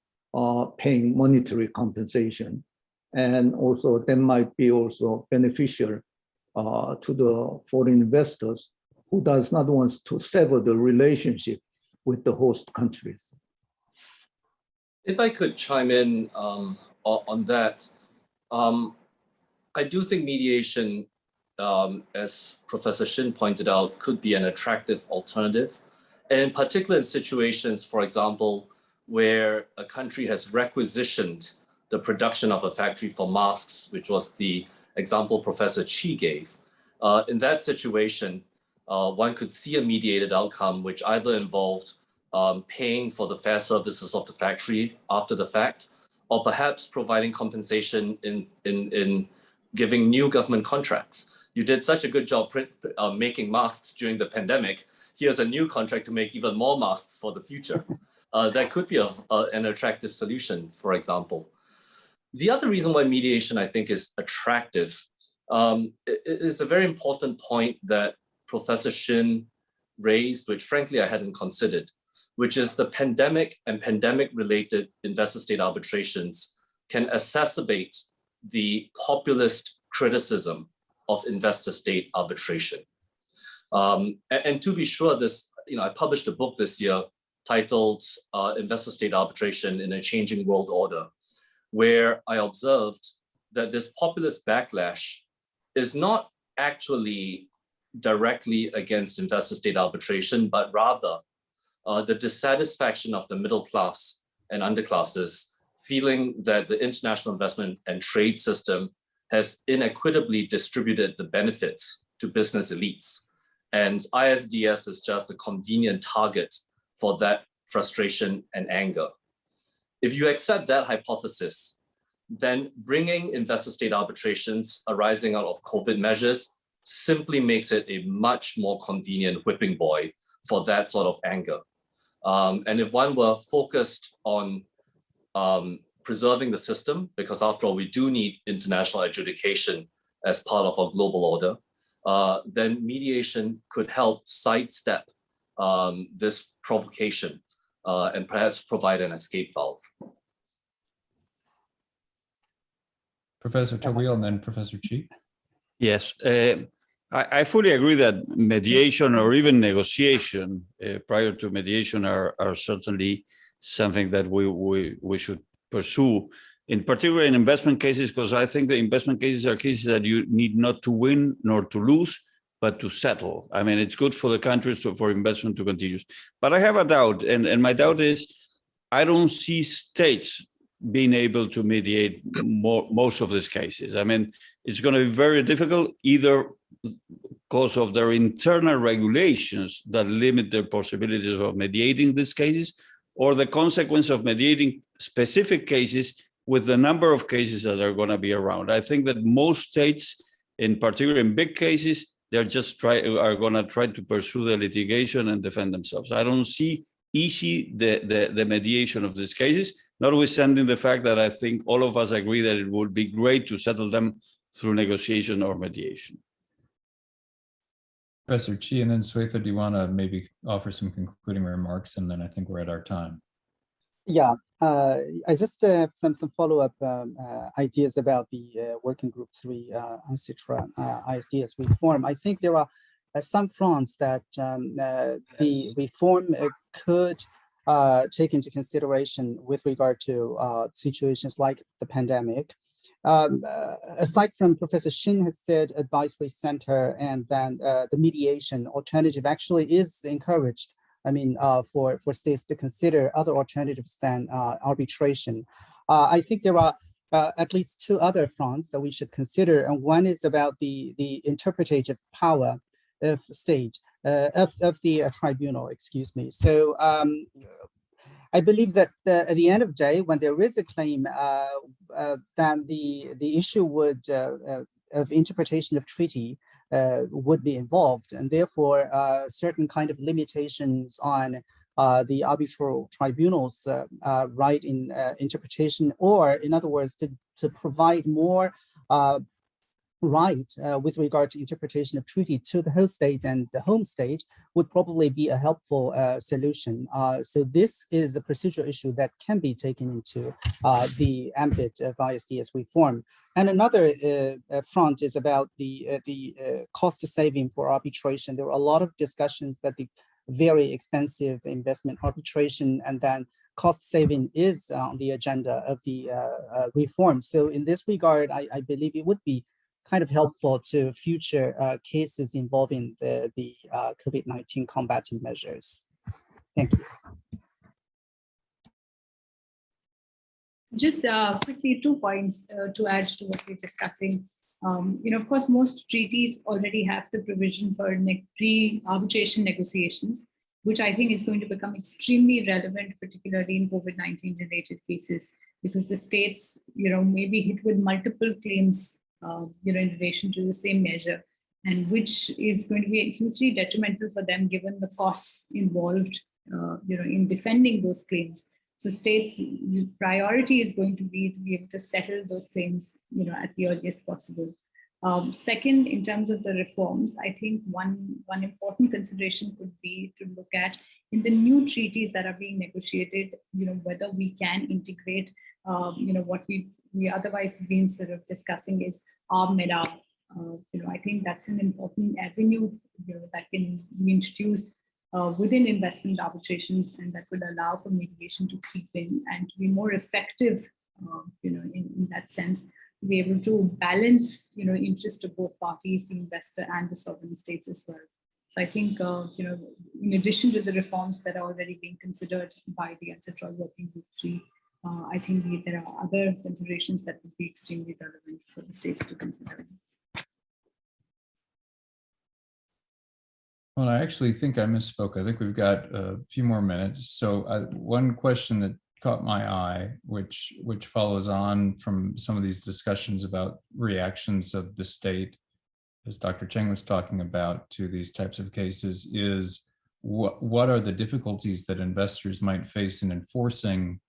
paying monetary compensation. And also that might be also beneficial to the foreign investors who does not want to sever the relationship with the host countries. If I could chime in on that, I do think mediation, as Professor Shin pointed out, could be an attractive alternative. And in particular in situations, for example, where a country has requisitioned the production of a factory for masks, which was the example Professor Chi gave. In that situation, one could see a mediated outcome which either involved paying for the fair services of the factory after the fact, or perhaps providing compensation in giving new government contracts. You did such a good job making masks during the pandemic. Here's a new contract to make even more masks for the future. That could be an attractive solution, for example. The other reason why mediation, I think, is attractive is a very important point that Professor Shin raised, which frankly I hadn't considered, which is the pandemic and pandemic-related investor-state arbitrations can exacerbate the populist criticism of investor-state arbitration. And to be sure, I published a book this year titled Investor-State Arbitration in a Changing World Order, where I observed that this populist backlash is not actually directly against investor-state arbitration, but rather the dissatisfaction of the middle class and underclasses, feeling that the international investment and trade system has inequitably distributed the benefits to business elites. And ISDS is just a convenient target for that frustration and anger. If you accept that hypothesis, then bringing investor-state arbitrations arising out of COVID measures simply makes it a much more convenient whipping boy for that sort of anger. And if one were focused on preserving the system, because after all, we do need international adjudication as part of our global order, then mediation could help sidestep this provocation and perhaps provide an escape valve. Professor Tawil and then Professor Chi. Yes, I fully agree that mediation or even negotiation prior to mediation are certainly something that we should pursue, in particular in investment cases, because I think the investment cases are cases that you need not to win nor to lose, but to settle. I mean, it's good for the countries for investment to continue. But I have a doubt, and my doubt is, I don't see states being able to mediate most of these cases. I mean, it's going to be very difficult, either because of their internal regulations that limit their possibilities of mediating these cases, or the consequence of mediating specific cases with the number of cases that are going to be around. I think that most states, in particular in big cases, they're just are going to try to pursue the litigation and defend themselves. I don't see easy the mediation of these cases, notwithstanding the fact that I think all of us agree that it would be great to settle them through negotiation or mediation. Professor Chi, and then Shwetha, do you want to maybe offer some concluding remarks? And then I think we're at our time. Yeah, I just have some follow-up ideas about the Working Group 3 on CITRA ISDS reform. I think there are some fronts that the reform could take into consideration with regard to situations like the pandemic. Aside from Professor Shin has said advisory center, and then the mediation alternative actually is encouraged. I mean, for states to consider other alternatives than arbitration. I think there are at least two other fronts that we should consider, and one is about the interpretative power of state of the tribunal. Excuse me. So I believe that at the end of the day, when there is a claim, then the issue would of interpretation of treaty would be involved, and therefore certain kind of limitations on the arbitral tribunal's right in interpretation, or in other words, to provide more right with regard to interpretation of treaty to the host state and the home state would probably be a helpful solution. So this is a procedural issue that can be taken into the ambit of ISDS reform. And another front is about the cost saving for arbitration. There are a lot of discussions that the very expensive investment arbitration and then cost saving is on the agenda of the reform. So in this regard, I believe it would be kind of helpful to future cases involving the COVID-19 combating measures. Thank you. Just quickly, 2 points to add to what we're discussing. Of course, most treaties already have the provision for pre-arbitration negotiations, which I think is going to become extremely relevant, particularly in COVID-19 related cases, because the states, may be hit with multiple claims, in relation to the same measure, and which is going to be hugely detrimental for them given the costs involved, in defending those claims. So states' priority is going to be able to settle those claims, at the earliest possible. Second, in terms of the reforms, I think one important consideration could be to look at in the new treaties that are being negotiated, whether we can integrate, what we otherwise been sort of discussing is ARB-MEDA. I think that's an important avenue, that can be introduced within investment arbitrations, and that would allow for mediation to creep in and to be more effective, in that sense, to be able to balance, interest of both parties, the investor and the sovereign states as well. So I think, in addition to the reforms that are already being considered by the Ancestral Working Group 3, I think there are other considerations that would be extremely relevant for the states to consider. Well, I actually think I misspoke. I think we've got a few more minutes. So one question that caught my eye, which follows on from some of these discussions about reactions of the state, as Dr. Cheng was talking about, to these types of cases, is what are the difficulties that investors might face in enforcing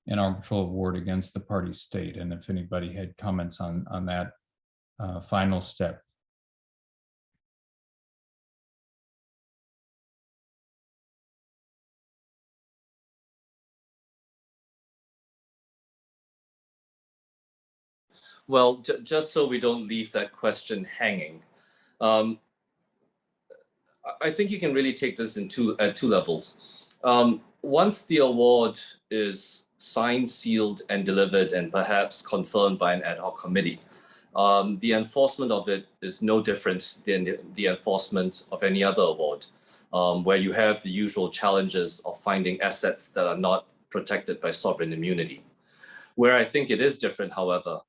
an arbitral award against the party state? And if anybody had comments on that final step. Well, just so we don't leave that question hanging, I think you can really take this at two levels. Once the award is signed, sealed, and delivered, and perhaps confirmed by an ad hoc committee, the enforcement of it is no different than the enforcement of any other award, where you have the usual challenges of finding assets that are not protected by sovereign immunity. Where I think it is different, however,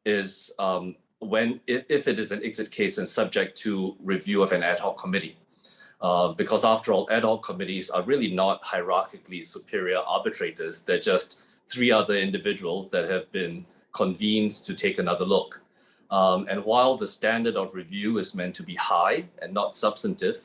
is if it is an exit case and subject to review of an ad hoc committee. Because after all, ad hoc committees are really not hierarchically superior arbitrators. They're just 3 other individuals that have been convened to take another look. And while the standard of review is meant to be high and not substantive,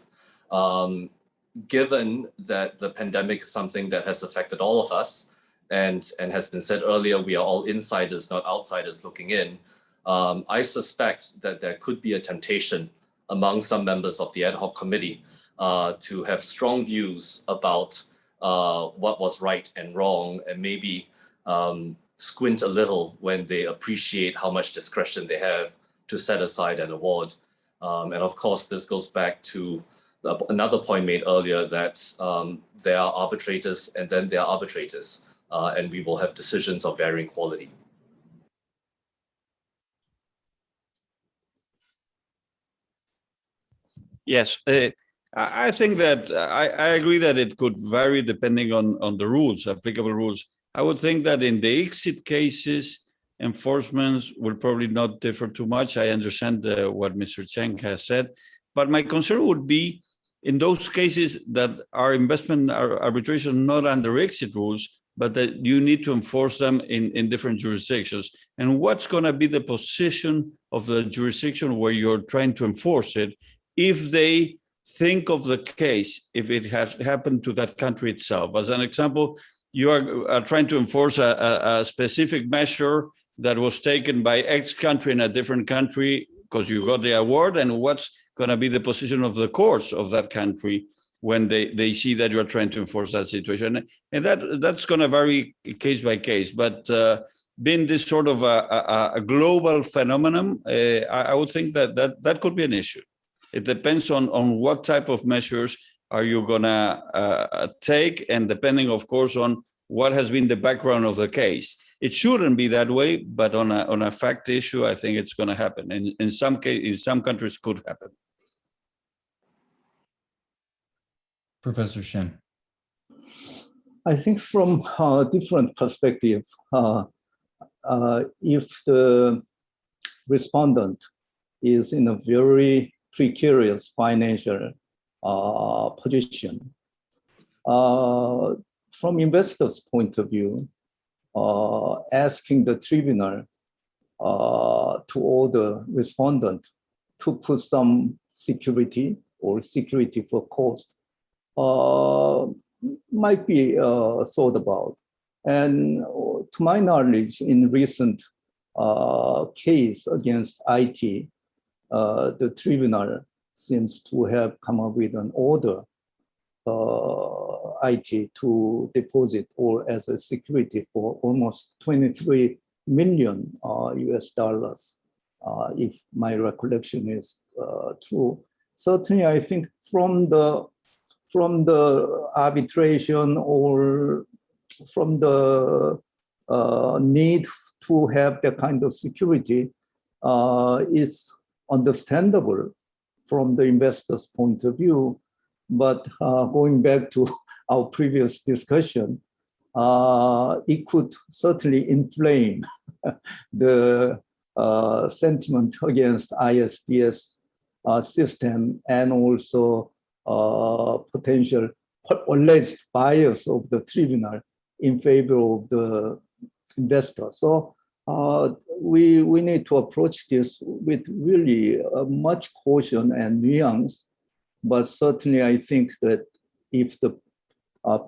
given that the pandemic is something that has affected all of us, and has been said earlier, we are all insiders, not outsiders looking in, I suspect that there could be a temptation among some members of the ad hoc committee to have strong views about what was right and wrong, and maybe squint a little when they appreciate how much discretion they have to set aside an award. And of course, this goes back to another point made earlier that there are arbitrators and then there are arbitrators. And we will have decisions of varying quality. Yes, I think that I agree that it could vary depending on the rules, applicable rules. I would think that in the exit cases, enforcements will probably not differ too much. I understand what Mr. Cheng has said, but my concern would be in those cases that are investment arbitration not under exit rules, but that you need to enforce them in different jurisdictions. And what's going to be the position of the jurisdiction where you're trying to enforce it if they think of the case, if it has happened to that country itself? As an example, you are trying to enforce a specific measure that was taken by X country in a different country because you got the award, and what's going to be the position of the courts of that country when they see that you're trying to enforce that situation. And that's going to vary case by case. But being this sort of a global phenomenon, I would think that could be an issue. It depends on what type of measures are you going to take, and depending, of course, on what has been the background of the case. It shouldn't be that way, but on a fact issue, I think it's going to happen. And in some countries, could happen. Professor Shin. I think from a different perspective, if the respondent is in a very precarious financial position, from investors' point of view, asking the tribunal to order respondent to put some security or security for cost might be thought about. And to my knowledge, in recent case against IT, the tribunal seems to have come up with an order IT to deposit or as a security for almost 23 million US dollars, if my recollection is true. Certainly, I think from the arbitration or from the need to have that kind of security is understandable from the investor's point of view. But going back to our previous discussion, it could certainly inflame the sentiment against ISDS system and also potential alleged bias of the tribunal in favor of the investor. So we need to approach this with really much caution and nuance. But certainly, I think that if the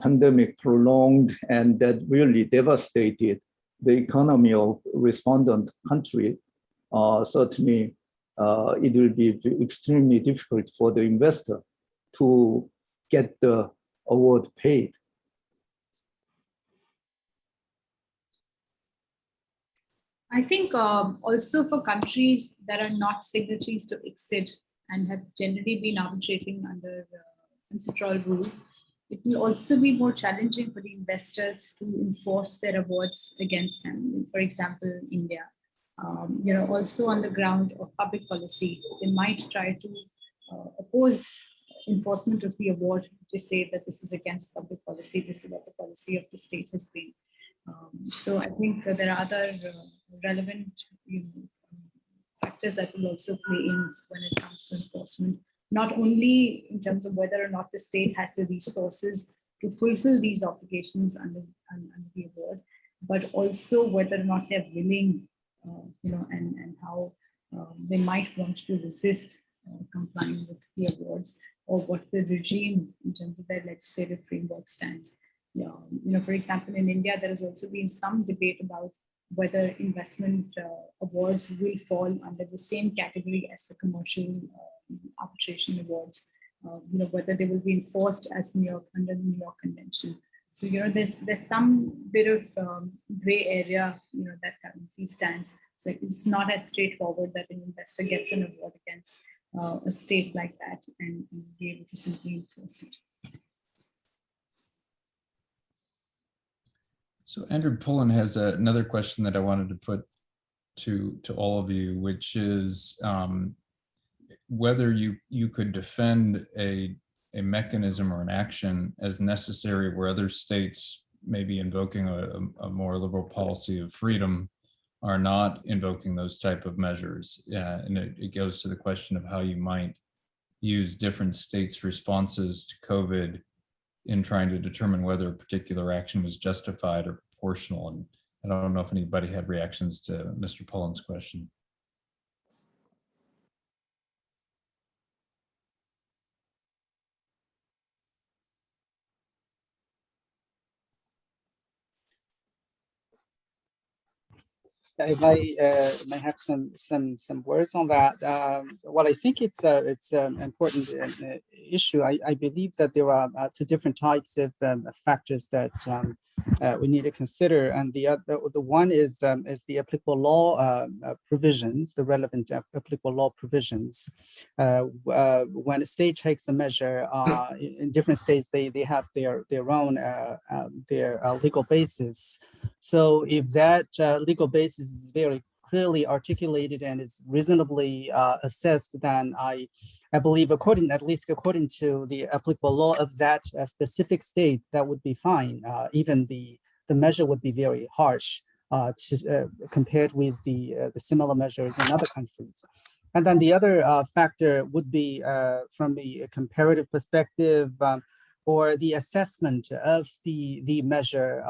pandemic prolonged and that really devastated the economy of respondent country, certainly it will be extremely difficult for the investor to get the award paid. I think also for countries that are not signatories to ICSID and have generally been arbitrating under UNCITRAL rules, it will also be more challenging for the investors to enforce their awards against them. For example, India, also on the ground of public policy, they might try to oppose enforcement of the award to say that this is against public policy, this is what the policy of the state has been. So I think that there are other relevant factors that will also play in when it comes to enforcement, not only in terms of whether or not the state has the resources to fulfill these obligations under the award, but also whether or not they're willing, and how they might want to resist complying with the awards, or what the regime in terms of their legislative framework stands. For example, in India, there has also been some debate about whether investment awards will fall under the same category as the commercial arbitration awards, whether they will be enforced as under the New York Convention. So, there's some bit of gray area, that currently stands. So it's not as straightforward that an investor gets an award against a state like that and be able to simply enforce it. So Andrew Pullen has another question that I wanted to put to all of you, which is whether you could defend a mechanism or an action as necessary where other states may be invoking a more liberal policy of freedom are not invoking those type of measures. And it goes to the question of how you might use different states' responses to COVID in trying to determine whether a particular action was justified or proportional. And I don't know if anybody had reactions to Mr. Pullen's question. If I may have some words on that, well, I think it's an important issue. I believe that there are two different types of factors that we need to consider. And the one is the applicable law provisions, the relevant applicable law provisions. When a state takes a measure, in different states, they have their own legal basis. So if that legal basis is very clearly articulated and is reasonably assessed, then I believe, at least according to the applicable law of that specific state, that would be fine. Even the measure would be very harsh compared with the similar measures in other countries. And then the other factor would be from the comparative perspective or the assessment of the measure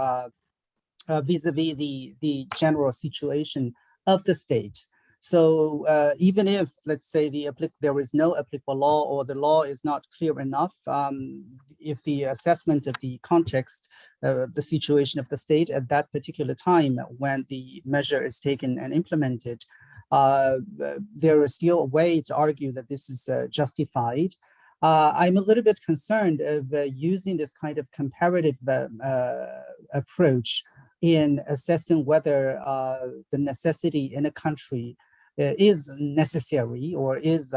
vis-a-vis the general situation of the state. So even if, let's say, there is no applicable law or the law is not clear enough, if the assessment of the context, the situation of the state at that particular time when the measure is taken and implemented, there is still a way to argue that this is justified. I'm a little bit concerned of using this kind of comparative approach in assessing whether the necessity in a country is necessary or is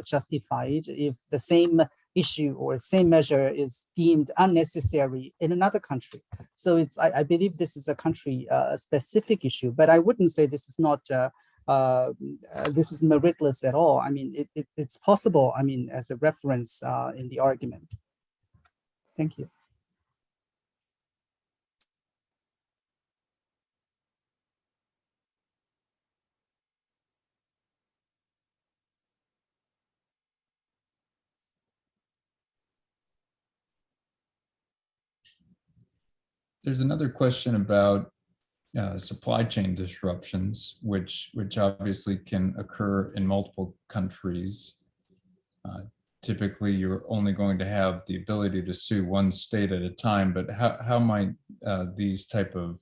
justified if the same issue or same measure is deemed unnecessary in another country. So I believe this is a country specific issue, but I wouldn't say this is not this is meritless at all. I mean, it's possible, I mean, as a reference in the argument. Thank you. There's another question about supply chain disruptions, which obviously can occur in multiple countries. Typically, you're only going to have the ability to sue one state at a time, but how might these type of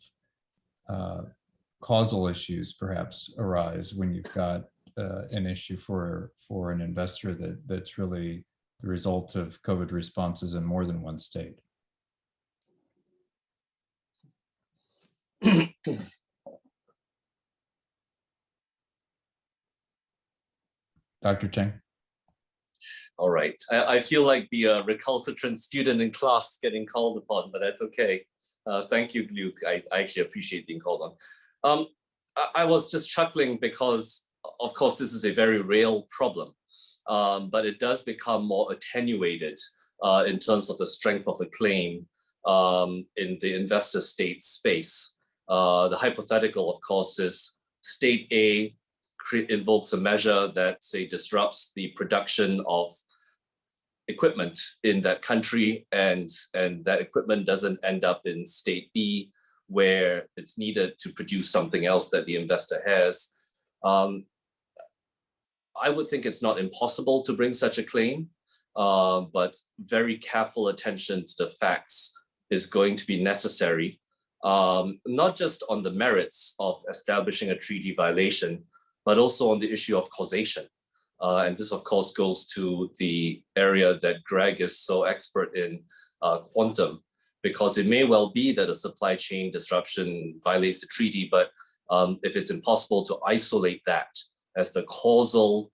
causal issues perhaps arise when you've got an issue for an investor that's really the result of COVID responses in more than one state? Dr. Cheng. All right. I feel like the recalcitrant student in class getting called upon, but that's okay. Thank you, Luke. I actually appreciate being called on. I was just chuckling because, of course, this is a very real problem, but it does become more attenuated in terms of the strength of the claim in the investor-state space. The hypothetical, of course, is state A invokes a measure that, say, disrupts the production of equipment in that country, and that equipment doesn't end up in state B where it's needed to produce something else that the investor has. I would think it's not impossible to bring such a claim, but very careful attention to the facts is going to be necessary, not just on the merits of establishing a treaty violation, but also on the issue of causation. And this, of course, goes to the area that Greg is so expert in, quantum, because it may well be that a supply chain disruption violates the treaty, but if it's impossible to isolate that as the causal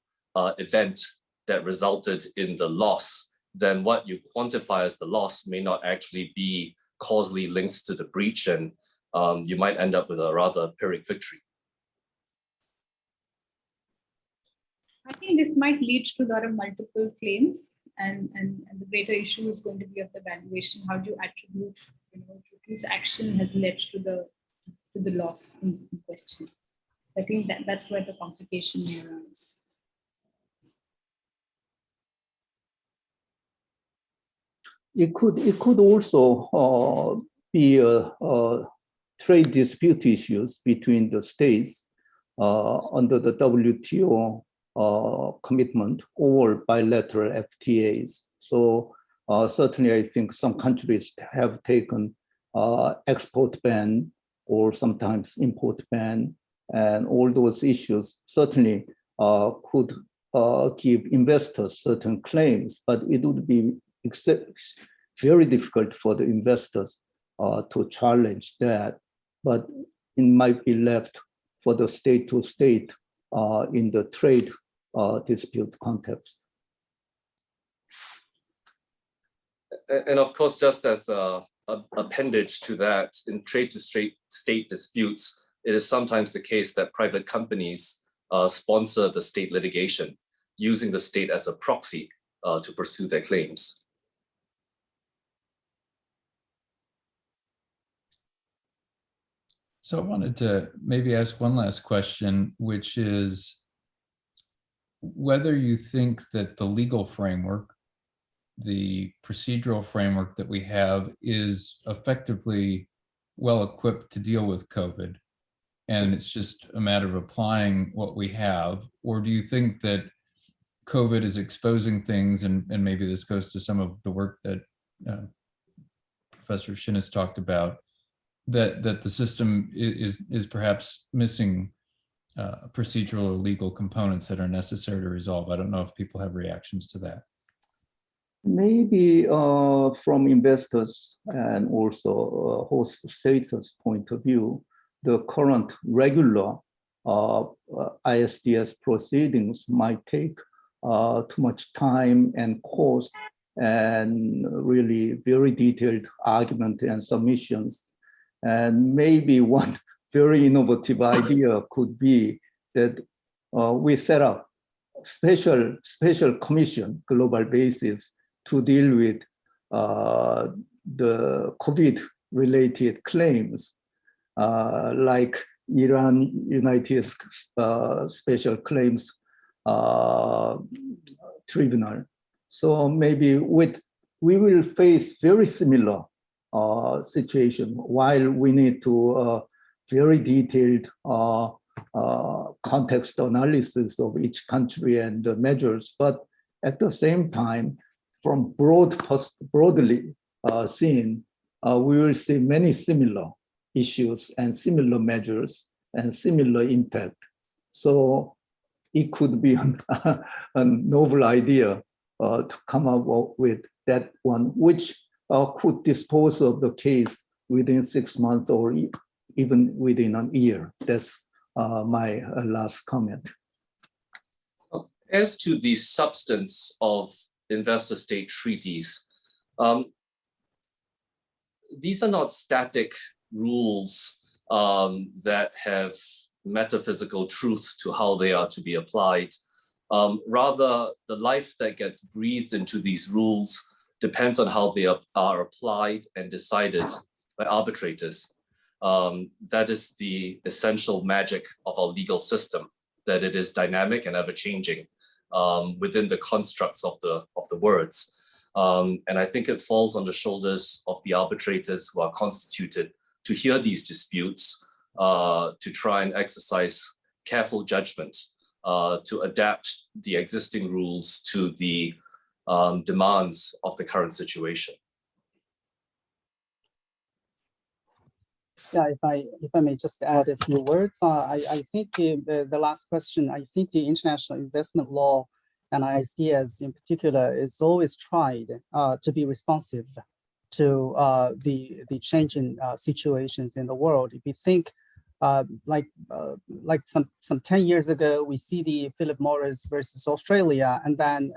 event that resulted in the loss, then what you quantify as the loss may not actually be causally linked to the breach, and you might end up with a rather Pyrrhic victory. I think this might lead to a lot of multiple claims, and the greater issue is going to be of the valuation. How do you attribute, whose action has led to the loss in question? So I think that's where the complication may arise. It could also be trade dispute issues between the states under the WTO commitment or bilateral FTAs. So certainly I think some countries have taken export ban or sometimes import ban, and all those issues certainly could give investors certain claims, but it would be very difficult for the investors to challenge that, but it might be left for the state to state in the trade dispute context. And of course, just as an appendage to that, in trade to state disputes, it is sometimes the case that private companies sponsor the state litigation, using the state as a proxy to pursue their claims. So I wanted to maybe ask one last question, which is whether you think that the legal framework, the procedural framework that we have, is effectively well equipped to deal with COVID, and it's just a matter of applying what we have? Or do you think that COVID is exposing things, and maybe this goes to some of the work that Professor Shin has talked about, that the system is perhaps missing procedural or legal components that are necessary to resolve? I don't know if people have reactions to that. Maybe from investors and also host states' point of view, the current regular ISDS proceedings might take too much time and cost, and really very detailed argument and submissions. And maybe one very innovative idea could be that we set up special commission, global basis, to deal with the COVID-related claims, like Iran-United Special Claims Tribunal. So maybe we will face very similar situation, while we need to very detailed context analysis of each country and the measures, but at the same time, from broadly seen, we will see many similar issues and similar measures and similar impact. So it could be a novel idea to come up with that one, which could dispose of the case within 6 months or even within a year. That's my last comment. As to the substance of investor-state treaties, these are not static rules that have metaphysical truths to how they are to be applied. Rather, the life that gets breathed into these rules depends on how they are applied and decided by arbitrators. That is the essential magic of our legal system, that it is dynamic and ever-changing within the constructs of the words. And I think it falls on the shoulders of the arbitrators who are constituted to hear these disputes, to try and exercise careful judgment, to adapt the existing rules to the demands of the current situation. Yeah, if I may just add a few words, I think the last question, I think the international investment law and ISDS in particular is always tried to be responsive to the changing situations in the world. If you think like some 10 years ago, we see the Philip Morris versus Australia, and then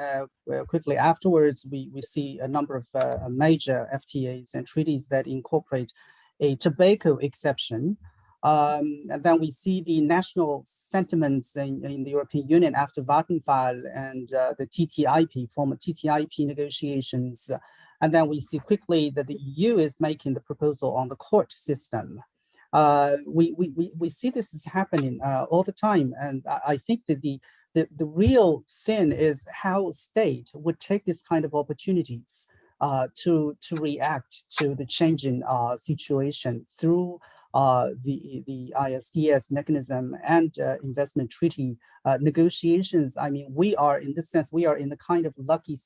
quickly afterwards, we see a number of major FTAs and treaties that incorporate a tobacco exception. And then we see the national sentiments in the European Union after Vattenfall and the TTIP, former TTIP negotiations. And then we see quickly that the EU is making the proposal on the court system. We see this is happening all the time. And I think that the real sin is how state would take this kind of opportunities to react to the changing situation through the ISDS mechanism and investment treaty negotiations. I mean, we are, in this sense, we are in the kind of lucky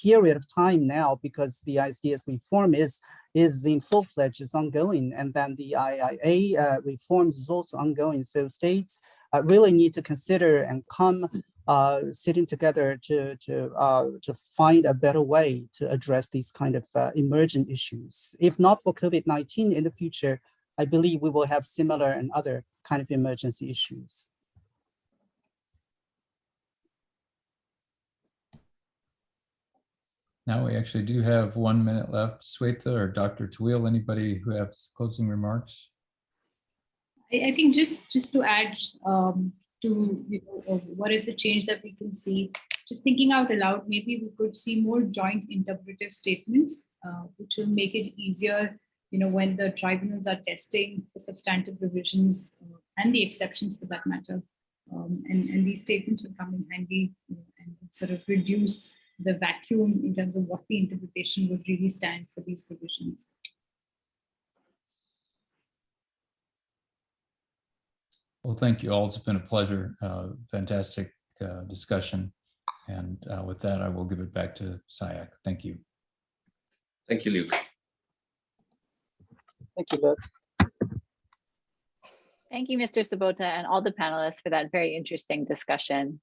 period of time now, because the ISDS reform is in full-fledged, is ongoing, and then the IIA reforms is also ongoing. So states really need to consider and come sitting together to find a better way to address these kind of emergent issues. If not for COVID-19 in the future, I believe we will have similar and other kind of emergency issues. Now we actually do have 1 minute left. Shwetha or Dr. Tawil, anybody who has closing remarks? I think just to add to what is the change that we can see, just thinking out aloud, maybe we could see more joint interpretive statements, which will make it easier, when the tribunals are testing the substantive provisions and the exceptions for that matter. And these statements will come in handy and sort of reduce the vacuum in terms of what the interpretation would really stand for these provisions. Well, thank you all. It's been a pleasure. Fantastic discussion. And with that, I will give it back to SIAC. Thank you. Thank you, Luke. Thank you, Luke. Thank you, Mr. Sobota, and all the panelists for that very interesting discussion.